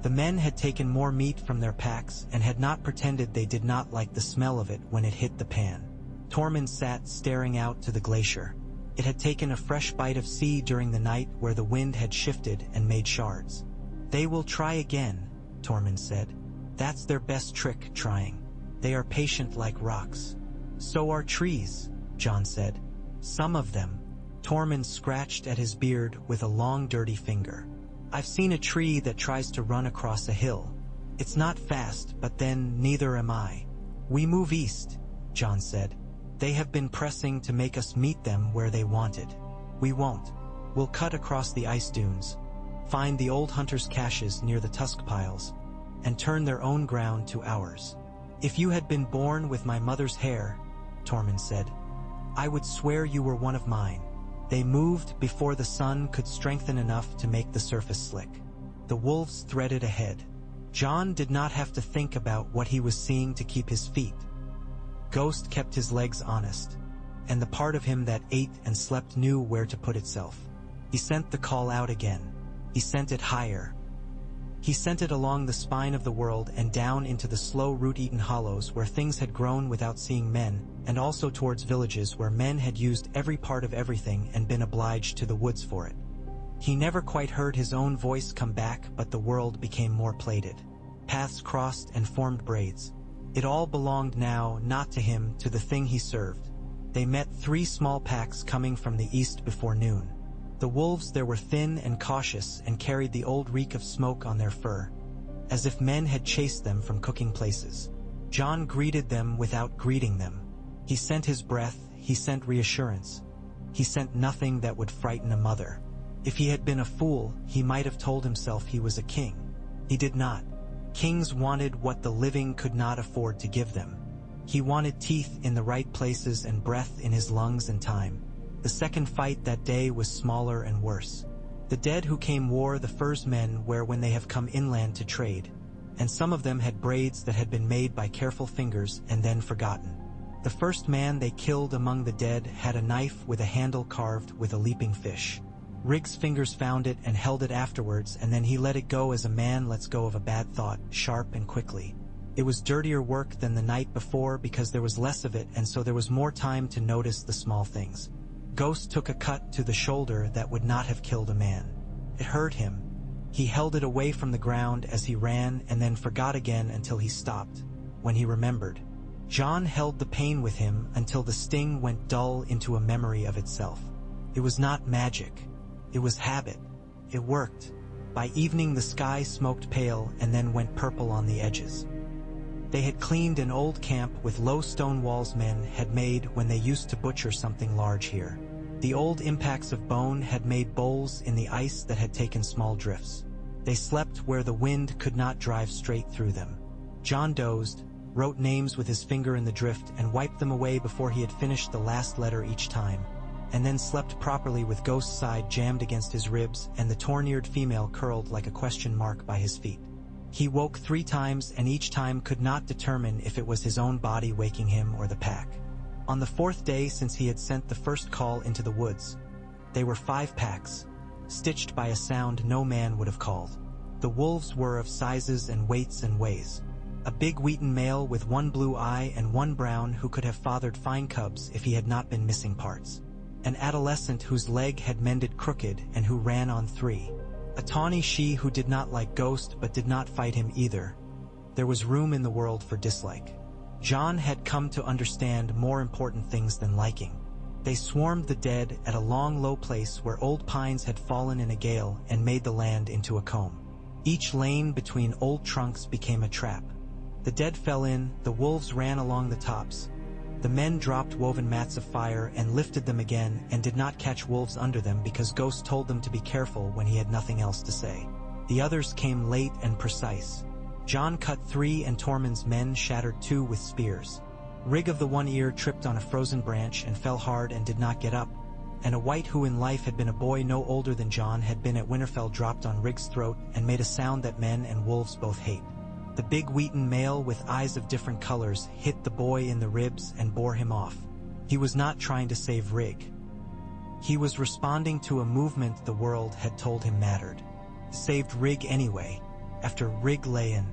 The men had taken more meat from their packs and had not pretended they did not like the smell of it when it hit the pan. Tormund sat staring out to the glacier. It had taken a fresh bite of sea during the night where the wind had shifted and made shards. "They will try again," Tormund said. "That's their best trick, trying. They are patient like rocks." "So are trees," John said. "Some of them." Tormund scratched at his beard with a long dirty finger. "I've seen a tree that tries to run across a hill. It's not fast, but then neither am I." "We move east," John said. "They have been pressing to make us meet them where they wanted. We won't. We'll cut across the ice dunes, find the old hunters' caches near the tusk piles, and turn their own ground to ours." "If you had been born with my mother's hair," Tormund said, "I would swear you were one of mine." They moved before the sun could strengthen enough to make the surface slick. The wolves threaded ahead. John did not have to think about what he was seeing to keep his feet. Ghost kept his legs honest, and the part of him that ate and slept knew where to put itself. He sent the call out again. He sent it higher. He sent it along the spine of the world and down into the slow root-eaten hollows where things had grown without seeing men, and also towards villages where men had used every part of everything and been obliged to the woods for it. He never quite heard his own voice come back, but the world became more plated. Paths crossed and formed braids. It all belonged now, not to him, to the thing he served. They met 3 small packs coming from the east before noon. The wolves there were thin and cautious and carried the old reek of smoke on their fur, as if men had chased them from cooking places. John greeted them without greeting them. He sent his breath, he sent reassurance. He sent nothing that would frighten a mother. If he had been a fool, he might have told himself he was a king. He did not. Kings wanted what the living could not afford to give them. He wanted teeth in the right places and breath in his lungs and time. The second fight that day was smaller and worse. The dead who came wore the furs men wear when they have come inland to trade, and some of them had braids that had been made by careful fingers and then forgotten. The first man they killed among the dead had a knife with a handle carved with a leaping fish. Rigg's fingers found it and held it afterwards, and then he let it go as a man lets go of a bad thought, sharp and quickly. It was dirtier work than the night before because there was less of it, and so there was more time to notice the small things. Ghost took a cut to the shoulder that would not have killed a man. It hurt him. He held it away from the ground as he ran and then forgot again until he stopped, when he remembered. John held the pain with him until the sting went dull into a memory of itself. It was not magic. It was habit. It worked. By evening the sky smoked pale and then went purple on the edges. They had cleaned an old camp with low stone walls men had made when they used to butcher something large here. The old impacts of bone had made bowls in the ice that had taken small drifts. They slept where the wind could not drive straight through them. John dozed, wrote names with his finger in the drift and wiped them away before he had finished the last letter each time, and then slept properly with Ghost's side jammed against his ribs and the torn-eared female curled like a question mark by his feet. He woke 3 times and each time could not determine if it was his own body waking him or the pack. On the 4th day since he had sent the first call into the woods, they were 5 packs, stitched by a sound no man would have called. The wolves were of sizes and weights and ways. A big wheaten male with 1 blue eye and 1 brown who could have fathered fine cubs if he had not been missing parts. An adolescent whose leg had mended crooked and who ran on 3. A tawny she who did not like Ghost but did not fight him either. There was room in the world for dislike. John had come to understand more important things than liking. They swarmed the dead at a long low place where old pines had fallen in a gale and made the land into a comb. Each lane between old trunks became a trap. The dead fell in, the wolves ran along the tops. The men dropped woven mats of fire and lifted them again and did not catch wolves under them because Ghost told them to be careful when he had nothing else to say. The others came late and precise. John cut 3 and Tormund's men shattered 2 with spears. Rig of the one ear tripped on a frozen branch and fell hard and did not get up, and a wight who in life had been a boy no older than John had been at Winterfell dropped on Rig's throat and made a sound that men and wolves both hate. The big wheaten male with eyes of different colors hit the boy in the ribs and bore him off. He was not trying to save Rig. He was responding to a movement the world had told him mattered. Saved Rig anyway, after Rig lay in.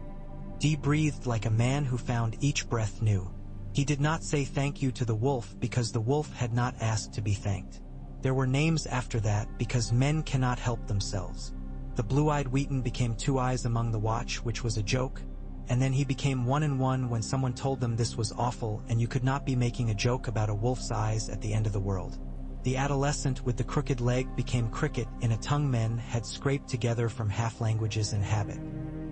Dee breathed like a man who found each breath new. He did not say thank you to the wolf because the wolf had not asked to be thanked. There were names after that because men cannot help themselves. The blue-eyed Wheaton became 2 Eyes among the watch, which was a joke, and then he became 1 and 1 when someone told them this was awful and you could not be making a joke about a wolf's eyes at the end of the world. The adolescent with the crooked leg became Cricket in a tongue men had scraped together from half languages and habit.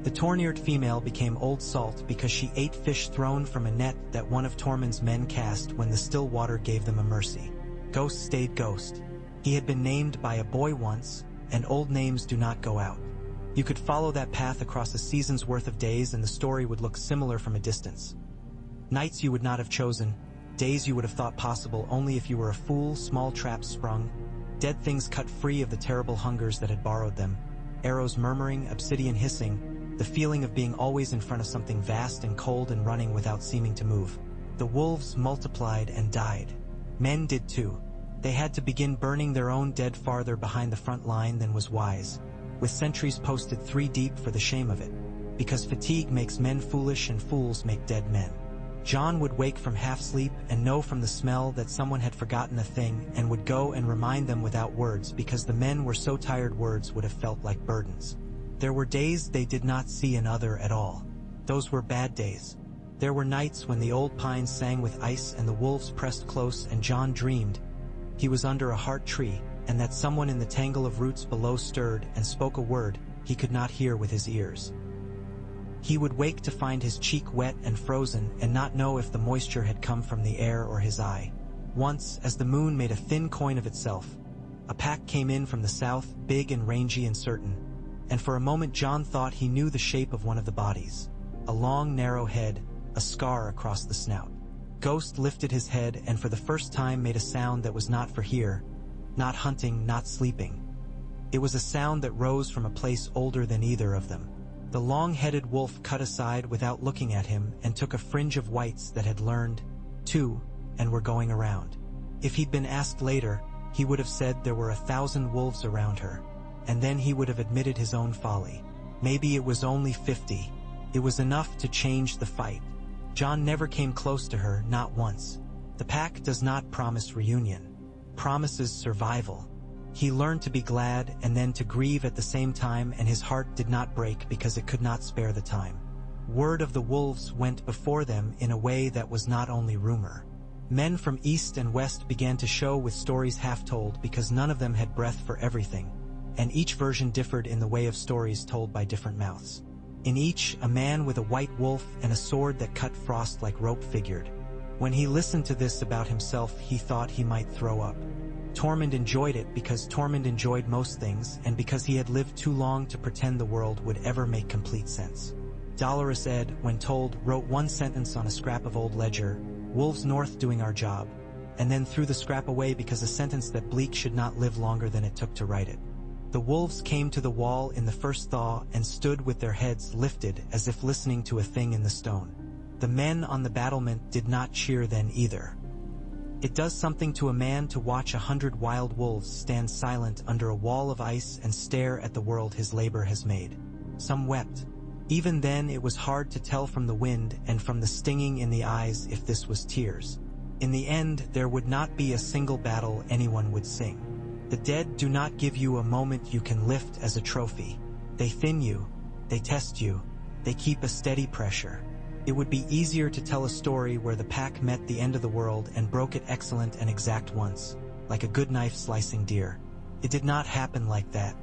The torn-eared female became Old Salt because she ate fish thrown from a net that one of Tormund's men cast when the still water gave them a mercy. Ghost stayed Ghost. He had been named by a boy once, and old names do not go out. You could follow that path across a season's worth of days and the story would look similar from a distance. Nights you would not have chosen, days you would have thought possible only if you were a fool, small traps sprung, dead things cut free of the terrible hungers that had borrowed them, arrows murmuring, obsidian hissing, the feeling of being always in front of something vast and cold and running without seeming to move. The wolves multiplied and died. Men did too. They had to begin burning their own dead farther behind the front line than was wise, with sentries posted 3 deep for the shame of it, because fatigue makes men foolish and fools make dead men. John would wake from half-sleep and know from the smell that someone had forgotten a thing and would go and remind them without words because the men were so tired words would have felt like burdens. There were days they did not see another at all. Those were bad days. There were nights when the old pines sang with ice and the wolves pressed close and John dreamed he was under a heart tree and that someone in the tangle of roots below stirred and spoke a word he could not hear with his ears. He would wake to find his cheek wet and frozen and not know if the moisture had come from the air or his eye. Once, as the moon made a thin coin of itself, a pack came in from the south, big and rangy and certain, and for a moment John thought he knew the shape of one of the bodies. A long, narrow head, a scar across the snout. Ghost lifted his head and for the first time made a sound that was not for here, not hunting, not sleeping. It was a sound that rose from a place older than either of them. The long-headed wolf cut aside without looking at him and took a fringe of whites that had learned, too, and were going around. If he'd been asked later, he would have said there were 1,000 wolves around her, and then he would have admitted his own folly. Maybe it was only 50. It was enough to change the fight. John never came close to her, not once. The pack does not promise reunion. Promises survival. He learned to be glad and then to grieve at the same time, and his heart did not break because it could not spare the time. Word of the wolves went before them in a way that was not only rumor. Men from east and west began to show with stories half told because none of them had breath for everything, and each version differed in the way of stories told by different mouths. In each, a man with a white wolf and a sword that cut frost like rope figured. When he listened to this about himself, he thought he might throw up. Tormund enjoyed it because Tormund enjoyed most things, and because he had lived too long to pretend the world would ever make complete sense. Dolorous Ed, when told, wrote one sentence on a scrap of old ledger: "Wolves north doing our job," and then threw the scrap away because a sentence that bleak should not live longer than it took to write it. The wolves came to the wall in the first thaw and stood with their heads lifted as if listening to a thing in the stone. The men on the battlement did not cheer then either. It does something to a man to watch 100 wild wolves stand silent under a wall of ice and stare at the world his labor has made. Some wept. Even then it was hard to tell from the wind and from the stinging in the eyes if this was tears. In the end, there would not be a single battle anyone would sing. The dead do not give you a moment you can lift as a trophy. They thin you, they test you, they keep a steady pressure. It would be easier to tell a story where the pack met the end of the world and broke it excellent and exact once, like a good knife slicing deer. It did not happen like that.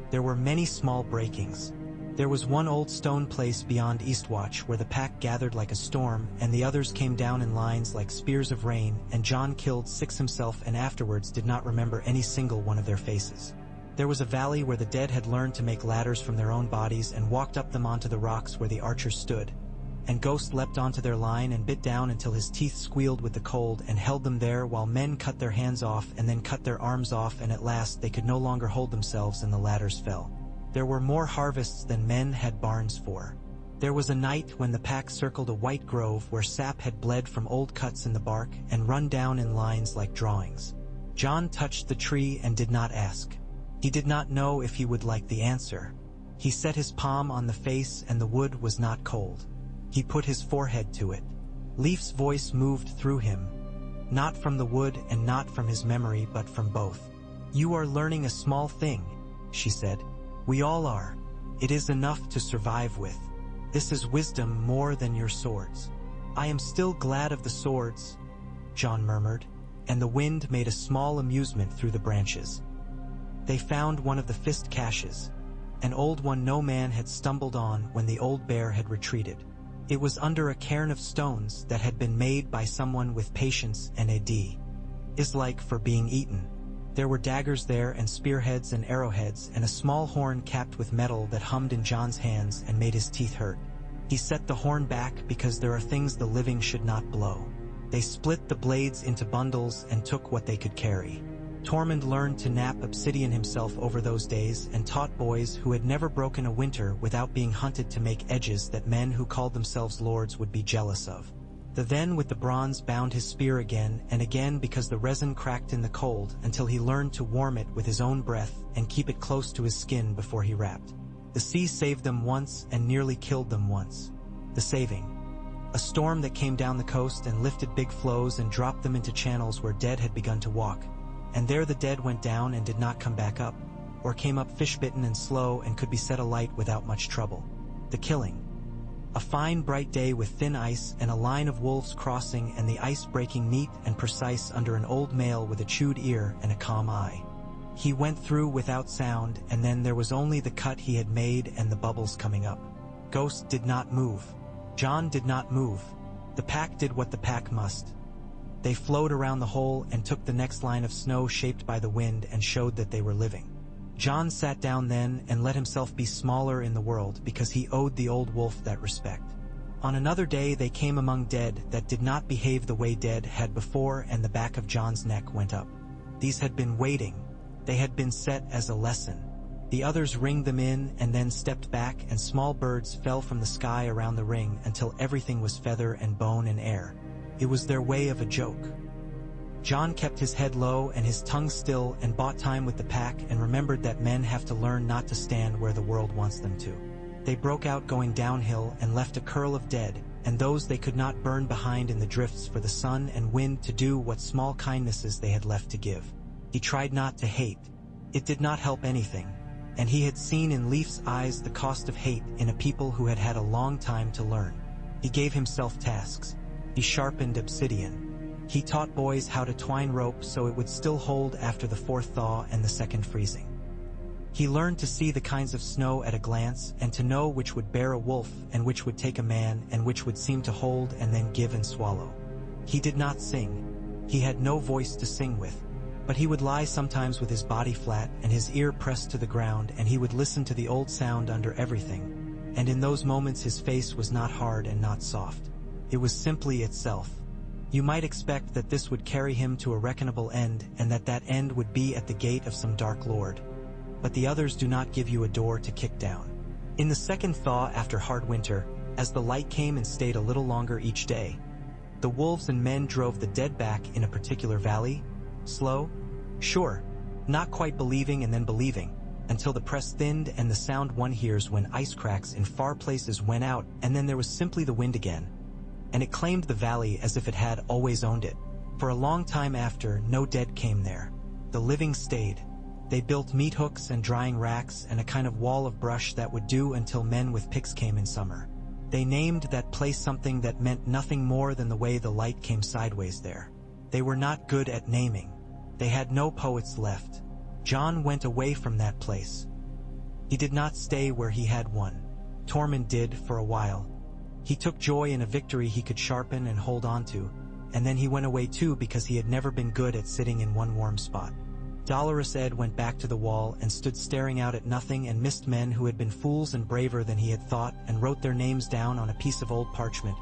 There were many small breakings. There was one old stone place beyond Eastwatch where the pack gathered like a storm, and the others came down in lines like spears of rain, and John killed 6 himself and afterwards did not remember any single one of their faces. There was a valley where the dead had learned to make ladders from their own bodies and walked up them onto the rocks where the archers stood. And Ghost leapt onto their line and bit down until his teeth squealed with the cold and held them there while men cut their hands off and then cut their arms off, and at last they could no longer hold themselves and the ladders fell. There were more harvests than men had barns for. There was a night when the pack circled a white grove where sap had bled from old cuts in the bark and run down in lines like drawings. John touched the tree and did not ask. He did not know if he would like the answer. He set his palm on the face and the wood was not cold. He put his forehead to it. Leaf's voice moved through him, not from the wood and not from his memory but from both. "You are learning a small thing," she said. "We all are. It is enough to survive with. This is wisdom more than your swords." "I am still glad of the swords," John murmured, and the wind made a small amusement through the branches. They found one of the fist caches, an old one no man had stumbled on when the old bear had retreated. It was under a cairn of stones that had been made by someone with patience and a dislike for being eaten. There were daggers there and spearheads and arrowheads and a small horn capped with metal that hummed in John's hands and made his teeth hurt. He set the horn back because there are things the living should not blow. They split the blades into bundles and took what they could carry. Tormund learned to knap obsidian himself over those days and taught boys who had never broken a winter without being hunted to make edges that men who called themselves lords would be jealous of. The then with the bronze bound his spear again and again because the resin cracked in the cold until he learned to warm it with his own breath and keep it close to his skin before he wrapped. The sea saved them once and nearly killed them once. The saving. A storm that came down the coast and lifted big floes and dropped them into channels where dead had begun to walk. And there the dead went down and did not come back up, or came up fish-bitten and slow and could be set alight without much trouble. The killing. A fine bright day with thin ice and a line of wolves crossing and the ice breaking neat and precise under an old male with a chewed ear and a calm eye. He went through without sound, and then there was only the cut he had made and the bubbles coming up. Ghost did not move. John did not move. The pack did what the pack must. They flowed around the hole and took the next line of snow shaped by the wind and showed that they were living. John sat down then and let himself be smaller in the world because he owed the old wolf that respect. On another day they came among dead that did not behave the way dead had before, and the back of John's neck went up. These had been waiting. They had been set as a lesson. The others ringed them in and then stepped back, and small birds fell from the sky around the ring until everything was feather and bone and air. It was their way of a joke. John kept his head low and his tongue still and bought time with the pack and remembered that men have to learn not to stand where the world wants them to. They broke out going downhill and left a curl of dead, and those they could not burn behind in the drifts for the sun and wind to do what small kindnesses they had left to give. He tried not to hate. It did not help anything, and he had seen in Leaf's eyes the cost of hate in a people who had had a long time to learn. He gave himself tasks. He sharpened obsidian. He taught boys how to twine rope so it would still hold after the fourth thaw and the second freezing. He learned to see the kinds of snow at a glance and to know which would bear a wolf and which would take a man and which would seem to hold and then give and swallow. He did not sing. He had no voice to sing with, but he would lie sometimes with his body flat and his ear pressed to the ground, and he would listen to the old sound under everything, and in those moments his face was not hard and not soft. It was simply itself. You might expect that this would carry him to a reckonable end, and that end would be at the gate of some dark lord. But the others do not give you a door to kick down. In the second thaw after hard winter, as the light came and stayed a little longer each day, the wolves and men drove the dead back in a particular valley, slow, sure, not quite believing and then believing, until the press thinned and the sound one hears when ice cracks in far places went out, and then there was simply the wind again, and it claimed the valley as if it had always owned it. For a long time after, no dead came there. The living stayed. They built meat hooks and drying racks and a kind of wall of brush that would do until men with picks came in summer. They named that place something that meant nothing more than the way the light came sideways there. They were not good at naming. They had no poets left. John went away from that place. He did not stay where he had won. Tormund did for a while. He took joy in a victory he could sharpen and hold on to, and then he went away too because he had never been good at sitting in one warm spot. Dolorous Ed went back to the wall and stood staring out at nothing and missed men who had been fools and braver than he had thought and wrote their names down on a piece of old parchment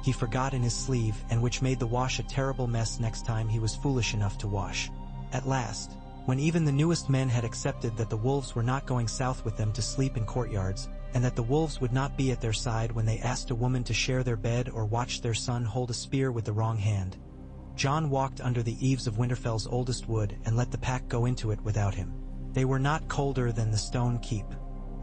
he forgot in his sleeve, and which made the wash a terrible mess next time he was foolish enough to wash. At last, when even the newest men had accepted that the wolves were not going south with them to sleep in courtyards, and that the wolves would not be at their side when they asked a woman to share their bed or watched their son hold a spear with the wrong hand, John walked under the eaves of Winterfell's oldest wood and let the pack go into it without him. They were not colder than the stone keep.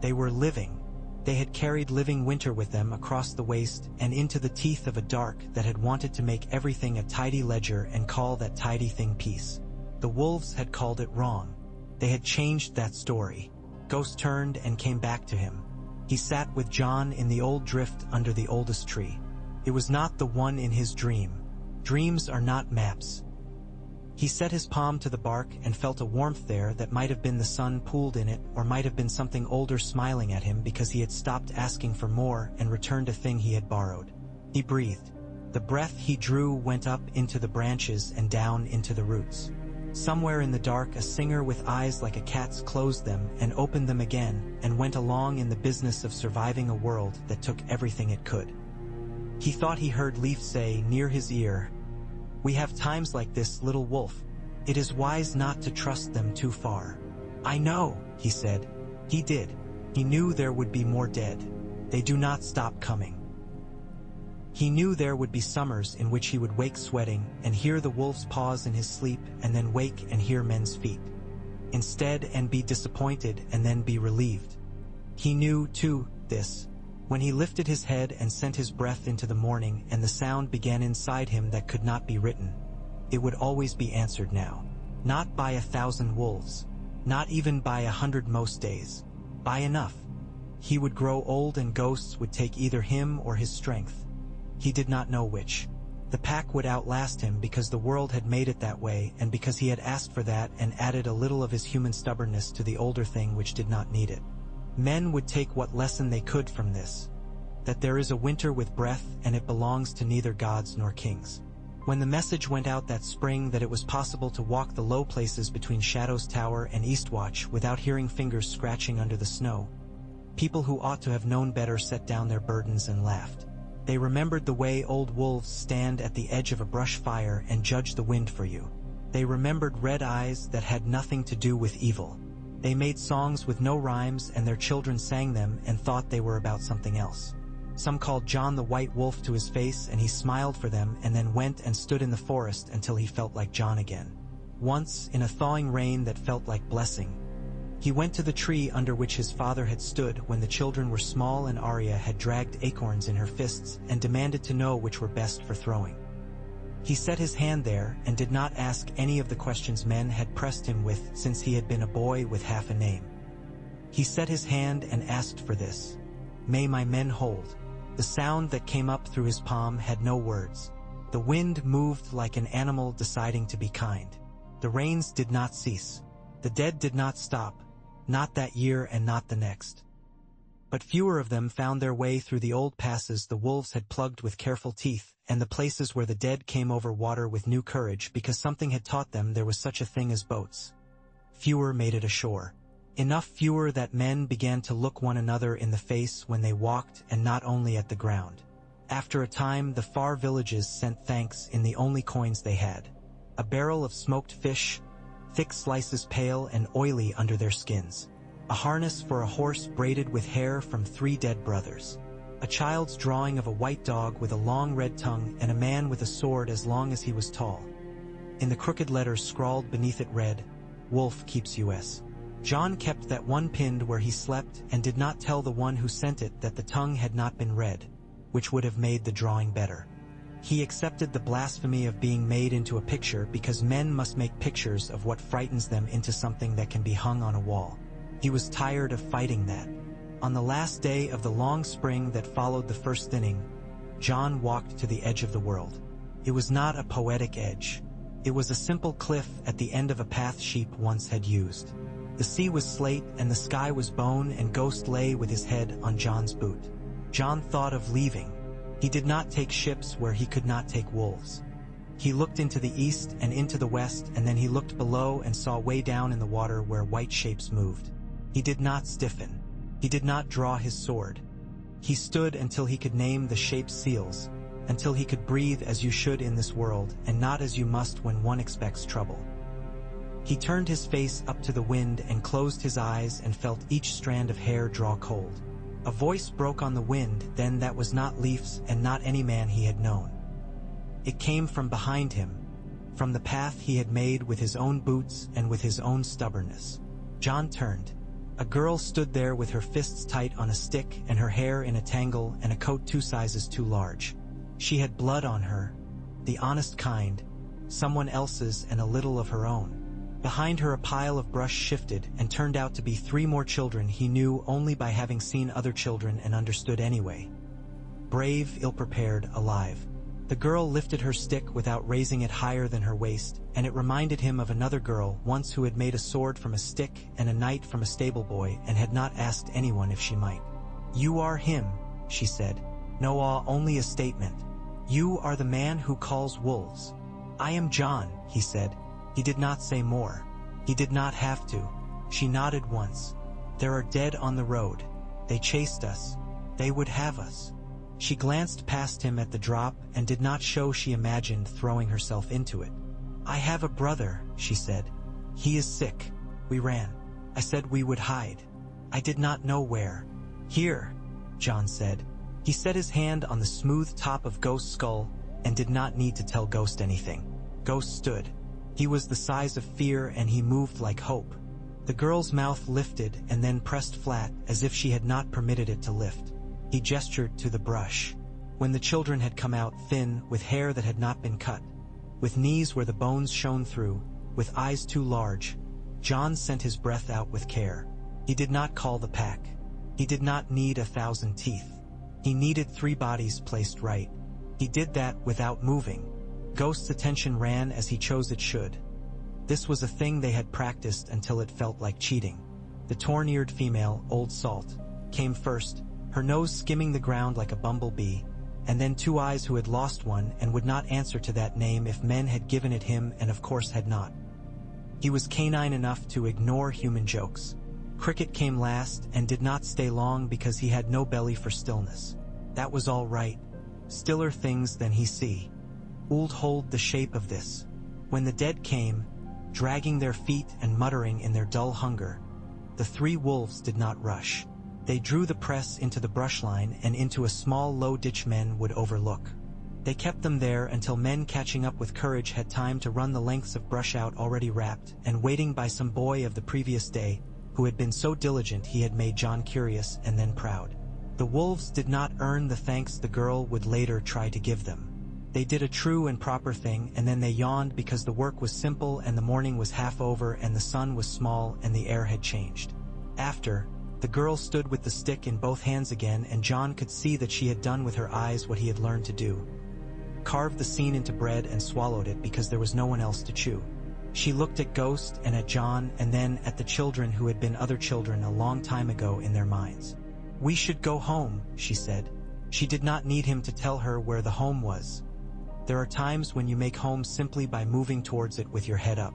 They were living. They had carried living winter with them across the waste and into the teeth of a dark that had wanted to make everything a tidy ledger and call that tidy thing peace. The wolves had called it wrong. They had changed that story. Ghost turned and came back to him. He sat with John in the old drift under the oldest tree. It was not the one in his dream. Dreams are not maps. He set his palm to the bark and felt a warmth there that might have been the sun pooled in it, or might have been something older smiling at him because he had stopped asking for more and returned a thing he had borrowed. He breathed. The breath he drew went up into the branches and down into the roots. Somewhere in the dark, a singer with eyes like a cat's closed them and opened them again and went along in the business of surviving a world that took everything it could. He thought he heard Leaf say near his ear, "We have times like this, little wolf. It is wise not to trust them too far." "I know," he said. He did. He knew there would be more dead. They do not stop coming. He knew there would be summers in which he would wake sweating and hear the wolves' paws in his sleep, and then wake and hear men's feet instead, and be disappointed and then be relieved. He knew, too, this. When he lifted his head and sent his breath into the morning and the sound began inside him that could not be written, it would always be answered now. Not by 1,000 wolves. Not even by 100 most days. By enough. He would grow old and ghosts would take either him or his strength. He did not know which. The pack would outlast him because the world had made it that way, and because he had asked for that and added a little of his human stubbornness to the older thing which did not need it. Men would take what lesson they could from this. That there is a winter with breath and it belongs to neither gods nor kings. When the message went out that spring that it was possible to walk the low places between Shadow's Tower and Eastwatch without hearing fingers scratching under the snow, people who ought to have known better set down their burdens and laughed. They remembered the way old wolves stand at the edge of a brush fire and judge the wind for you. They remembered red eyes that had nothing to do with evil. They made songs with no rhymes and their children sang them and thought they were about something else. Some called John the White Wolf to his face and he smiled for them and then went and stood in the forest until he felt like John again. Once, in a thawing rain that felt like blessing, he went to the tree under which his father had stood when the children were small and Arya had dragged acorns in her fists and demanded to know which were best for throwing. He set his hand there and did not ask any of the questions men had pressed him with since he had been a boy with half a name. He set his hand and asked for this. "May my men hold." The sound that came up through his palm had no words. The wind moved like an animal deciding to be kind. The rains did not cease. The dead did not stop, not that year and not the next. But fewer of them found their way through the old passes the wolves had plugged with careful teeth, and the places where the dead came over water with new courage because something had taught them there was such a thing as boats. Fewer made it ashore. Enough fewer that men began to look one another in the face when they walked and not only at the ground. After a time the far villages sent thanks in the only coins they had. A barrel of smoked fish, thick slices pale and oily under their skins. A harness for a horse braided with hair from 3 dead brothers. A child's drawing of a white dog with a long red tongue and a man with a sword as long as he was tall. In the crooked letters scrawled beneath it read, "Wolf keeps US." John kept that one pinned where he slept and did not tell the one who sent it that the tongue had not been read, which would have made the drawing better. He accepted the blasphemy of being made into a picture because men must make pictures of what frightens them into something that can be hung on a wall. He was tired of fighting that. On the last day of the long spring that followed the first thinning, John walked to the edge of the world. It was not a poetic edge. It was a simple cliff at the end of a path sheep once had used. The sea was slate and the sky was bone, and Ghost lay with his head on John's boot. John thought of leaving. He did not take ships where he could not take wolves. He looked into the east and into the west, and then he looked below and saw way down in the water where white shapes moved. He did not stiffen. He did not draw his sword. He stood until he could name the shapes seals, until he could breathe as you should in this world and not as you must when one expects trouble. He turned his face up to the wind and closed his eyes and felt each strand of hair draw cold. A voice broke on the wind then that was not Leaf's and not any man he had known. It came from behind him, from the path he had made with his own boots and with his own stubbornness. John turned. A girl stood there with her fists tight on a stick and her hair in a tangle and a coat 2 sizes too large. She had blood on her, the honest kind, someone else's and a little of her own. Behind her a pile of brush shifted and turned out to be 3 more children he knew only by having seen other children and understood anyway. Brave, ill-prepared, alive. The girl lifted her stick without raising it higher than her waist, and it reminded him of another girl once who had made a sword from a stick and a knight from a stable boy and had not asked anyone if she might. "You are him," she said. "No, only a statement. You are the man who calls wolves." "I am John," he said. He did not say more. He did not have to. She nodded once. "There are dead on the road. They chased us. They would have us." She glanced past him at the drop and did not show she imagined throwing herself into it. "I have a brother," she said. "He is sick. We ran. I said we would hide. I did not know where." "Here," John said. He set his hand on the smooth top of Ghost's skull and did not need to tell Ghost anything. Ghost stood. He was the size of fear and he moved like hope. The girl's mouth lifted and then pressed flat as if she had not permitted it to lift. He gestured to the brush. When the children had come out thin, with hair that had not been cut, with knees where the bones shone through, with eyes too large, John sent his breath out with care. He did not call the pack. He did not need 1,000 teeth. He needed 3 bodies placed right. He did that without moving. Ghost's attention ran as he chose it should. This was a thing they had practiced until it felt like cheating. The torn-eared female, Old Salt, came first, her nose skimming the ground like a bumblebee, and then 2 Eyes who had lost one and would not answer to that name if men had given it him and of course had not. He was canine enough to ignore human jokes. Cricket came last and did not stay long because he had no belly for stillness. That was all right. Stiller things than he see. Old hold the shape of this. When the dead came, dragging their feet and muttering in their dull hunger, the 3 wolves did not rush. They drew the press into the brush line and into a small low ditch men would overlook. They kept them there until men catching up with courage had time to run the lengths of brush out already wrapped and waiting by some boy of the previous day who had been so diligent he had made John curious and then proud. The wolves did not earn the thanks the girl would later try to give them. They did a true and proper thing, and then they yawned because the work was simple and the morning was half over and the sun was small and the air had changed. After, the girl stood with the stick in both hands again, and John could see that she had done with her eyes what he had learned to do. Carved the scene into bread and swallowed it because there was no one else to chew. She looked at Ghost and at John and then at the children who had been other children a long time ago in their minds. "We should go home," she said. She did not need him to tell her where the home was. There are times when you make home simply by moving towards it with your head up.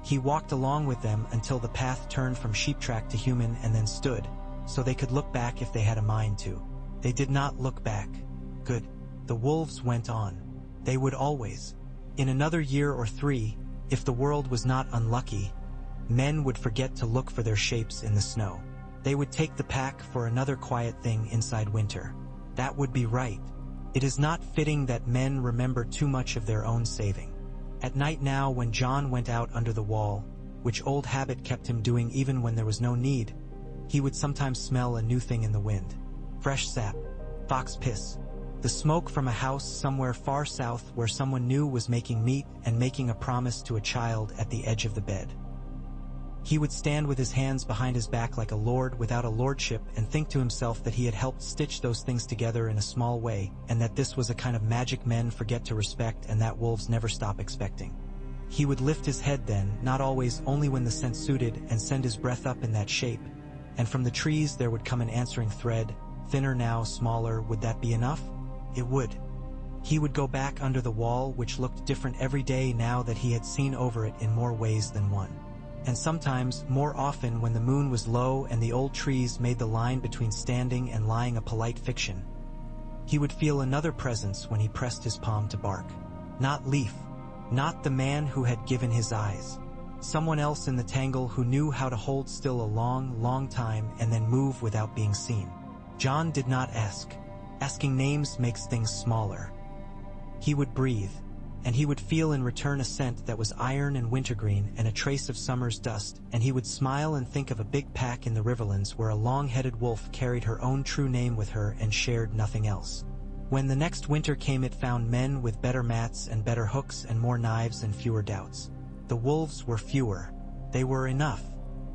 He walked along with them until the path turned from sheep track to human and then stood, so they could look back if they had a mind to. They did not look back. Good. The wolves went on. They would always. In another year or 3, if the world was not unlucky, men would forget to look for their shapes in the snow. They would take the pack for another quiet thing inside winter. That would be right. It is not fitting that men remember too much of their own saving. At night now, when John went out under the wall, which old habit kept him doing even when there was no need, he would sometimes smell a new thing in the wind. Fresh sap. Fox piss. The smoke from a house somewhere far south where someone new was making meat and making a promise to a child at the edge of the bed. He would stand with his hands behind his back like a lord without a lordship and think to himself that he had helped stitch those things together in a small way, and that this was a kind of magic men forget to respect and that wolves never stop expecting. He would lift his head then, not always, only when the scent suited, and send his breath up in that shape, and from the trees there would come an answering thread, thinner now, smaller. Would that be enough? It would. He would go back under the wall, which looked different every day now that he had seen over it in more ways than one. And sometimes, more often, when the moon was low and the old trees made the line between standing and lying a polite fiction, he would feel another presence when he pressed his palm to bark. Not Leaf. Not the man who had given his eyes. Someone else in the tangle who knew how to hold still a long, long time and then move without being seen. John did not ask. Asking names makes things smaller. He would breathe, and he would feel in return a scent that was iron and wintergreen and a trace of summer's dust, and he would smile and think of a big pack in the riverlands where a long-headed wolf carried her own true name with her and shared nothing else. When the next winter came, it found men with better mats and better hooks and more knives and fewer doubts. The wolves were fewer. They were enough.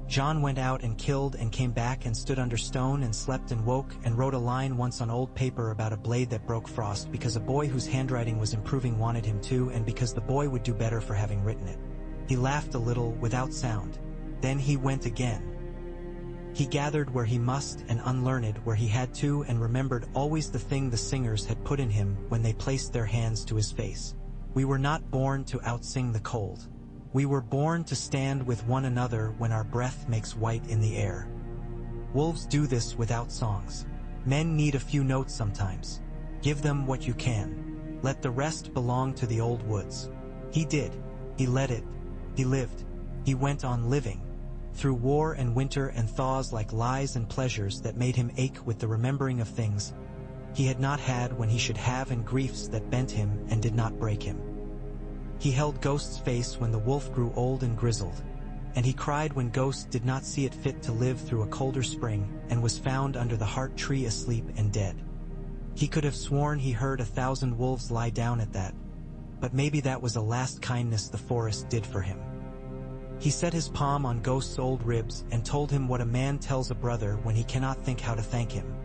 John went out and killed and came back and stood under stone and slept and woke and wrote a line once on old paper about a blade that broke frost because a boy whose handwriting was improving wanted him to, and because the boy would do better for having written it. He laughed a little without sound. Then he went again. He gathered where he must and unlearned where he had to, and remembered always the thing the singers had put in him when they placed their hands to his face. We were not born to outsing the cold. We were born to stand with one another when our breath makes white in the air. Wolves do this without songs. Men need a few notes sometimes. Give them what you can. Let the rest belong to the old woods. He did. He let it. He lived. He went on living. Through war and winter and thaws like lies and pleasures that made him ache with the remembering of things he had not had when he should have, and griefs that bent him and did not break him. He held Ghost's face when the wolf grew old and grizzled, and he cried when Ghost did not see it fit to live through a colder spring and was found under the heart tree asleep and dead. He could have sworn he heard 1,000 wolves lie down at that, but maybe that was a last kindness the forest did for him. He set his palm on Ghost's old ribs and told him what a man tells a brother when he cannot think how to thank him,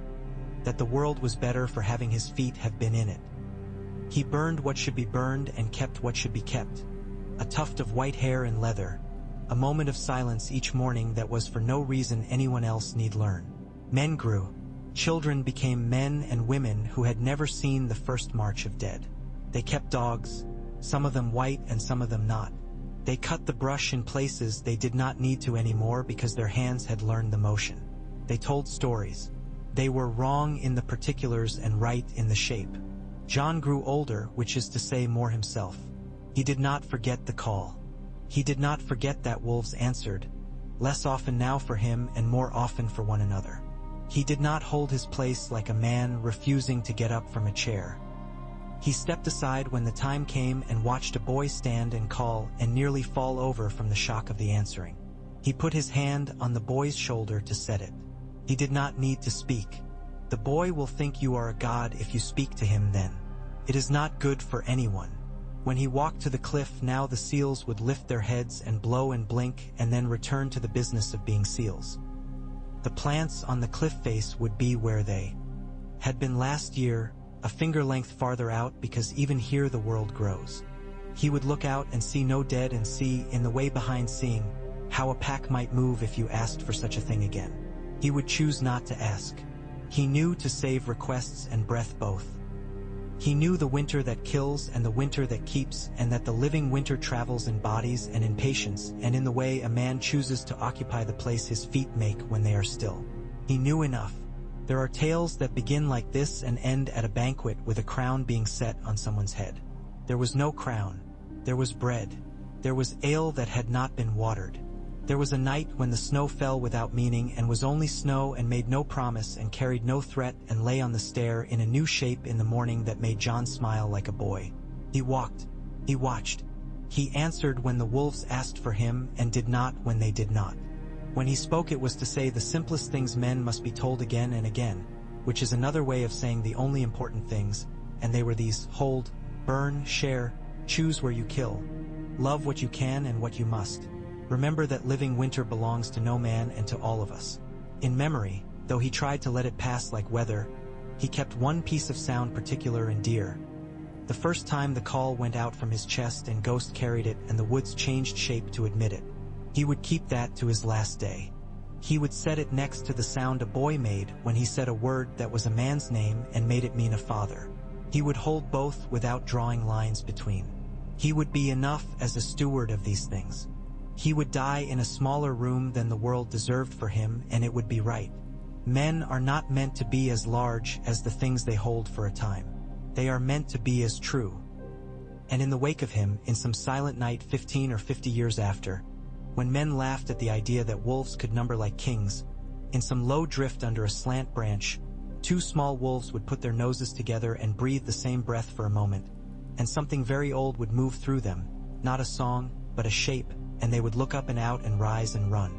that the world was better for having his feet have been in it. He burned what should be burned and kept what should be kept. A tuft of white hair and leather. A moment of silence each morning that was for no reason anyone else need learn. Men grew. Children became men and women who had never seen the first march of dead. They kept dogs, some of them white and some of them not. They cut the brush in places they did not need to anymore because their hands had learned the motion. They told stories. They were wrong in the particulars and right in the shape. John grew older, which is to say more himself. He did not forget the call. He did not forget that wolves answered, less often now for him and more often for one another. He did not hold his place like a man refusing to get up from a chair. He stepped aside when the time came and watched a boy stand and call and nearly fall over from the shock of the answering. He put his hand on the boy's shoulder to set it. He did not need to speak. The boy will think you are a god if you speak to him then. It is not good for anyone. When he walked to the cliff, now the seals would lift their heads and blow and blink and then return to the business of being seals. The plants on the cliff face would be where they had been last year, a finger length farther out, because even here the world grows. He would look out and see no dead, and see, in the way behind seeing, how a pack might move if you asked for such a thing again. He would choose not to ask. He knew to save requests and breath both. He knew the winter that kills and the winter that keeps, and that the living winter travels in bodies and in patience, and in the way a man chooses to occupy the place his feet make when they are still. He knew enough. There are tales that begin like this and end at a banquet with a crown being set on someone's head. There was no crown. There was bread. There was ale that had not been watered. There was a night when the snow fell without meaning and was only snow and made no promise and carried no threat and lay on the stair in a new shape in the morning that made John smile like a boy. He walked. He watched. He answered when the wolves asked for him and did not when they did not. When he spoke, it was to say the simplest things men must be told again and again, which is another way of saying the only important things, and they were these: hold, burn, share, choose where you kill, love what you can and what you must. Remember that living winter belongs to no man and to all of us. In memory, though he tried to let it pass like weather, he kept one piece of sound particular and dear. The first time the call went out from his chest and Ghost carried it and the woods changed shape to admit it. He would keep that to his last day. He would set it next to the sound a boy made when he said a word that was a man's name and made it mean a father. He would hold both without drawing lines between. He would be enough as a steward of these things. He would die in a smaller room than the world deserved for him, and it would be right. Men are not meant to be as large as the things they hold for a time. They are meant to be as true. And in the wake of him, in some silent night 15 or 50 years after, when men laughed at the idea that wolves could number like kings, in some low drift under a slant branch, two small wolves would put their noses together and breathe the same breath for a moment, and something very old would move through them, not a song, but a shape, and they would look up and out and rise and run.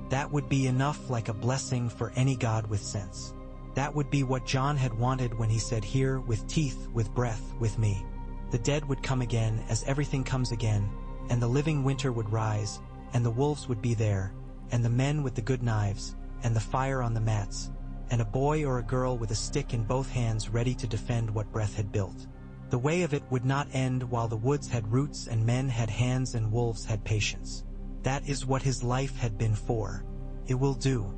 That would be enough, like a blessing for any god with sense. That would be what John had wanted when he said, "Here, with teeth, with breath, with me." The dead would come again, as everything comes again, and the living winter would rise, and the wolves would be there, and the men with the good knives, and the fire on the mats, and a boy or a girl with a stick in both hands ready to defend what breath had built. The way of it would not end while the woods had roots and men had hands and wolves had patience. That is what his life had been for. It will do.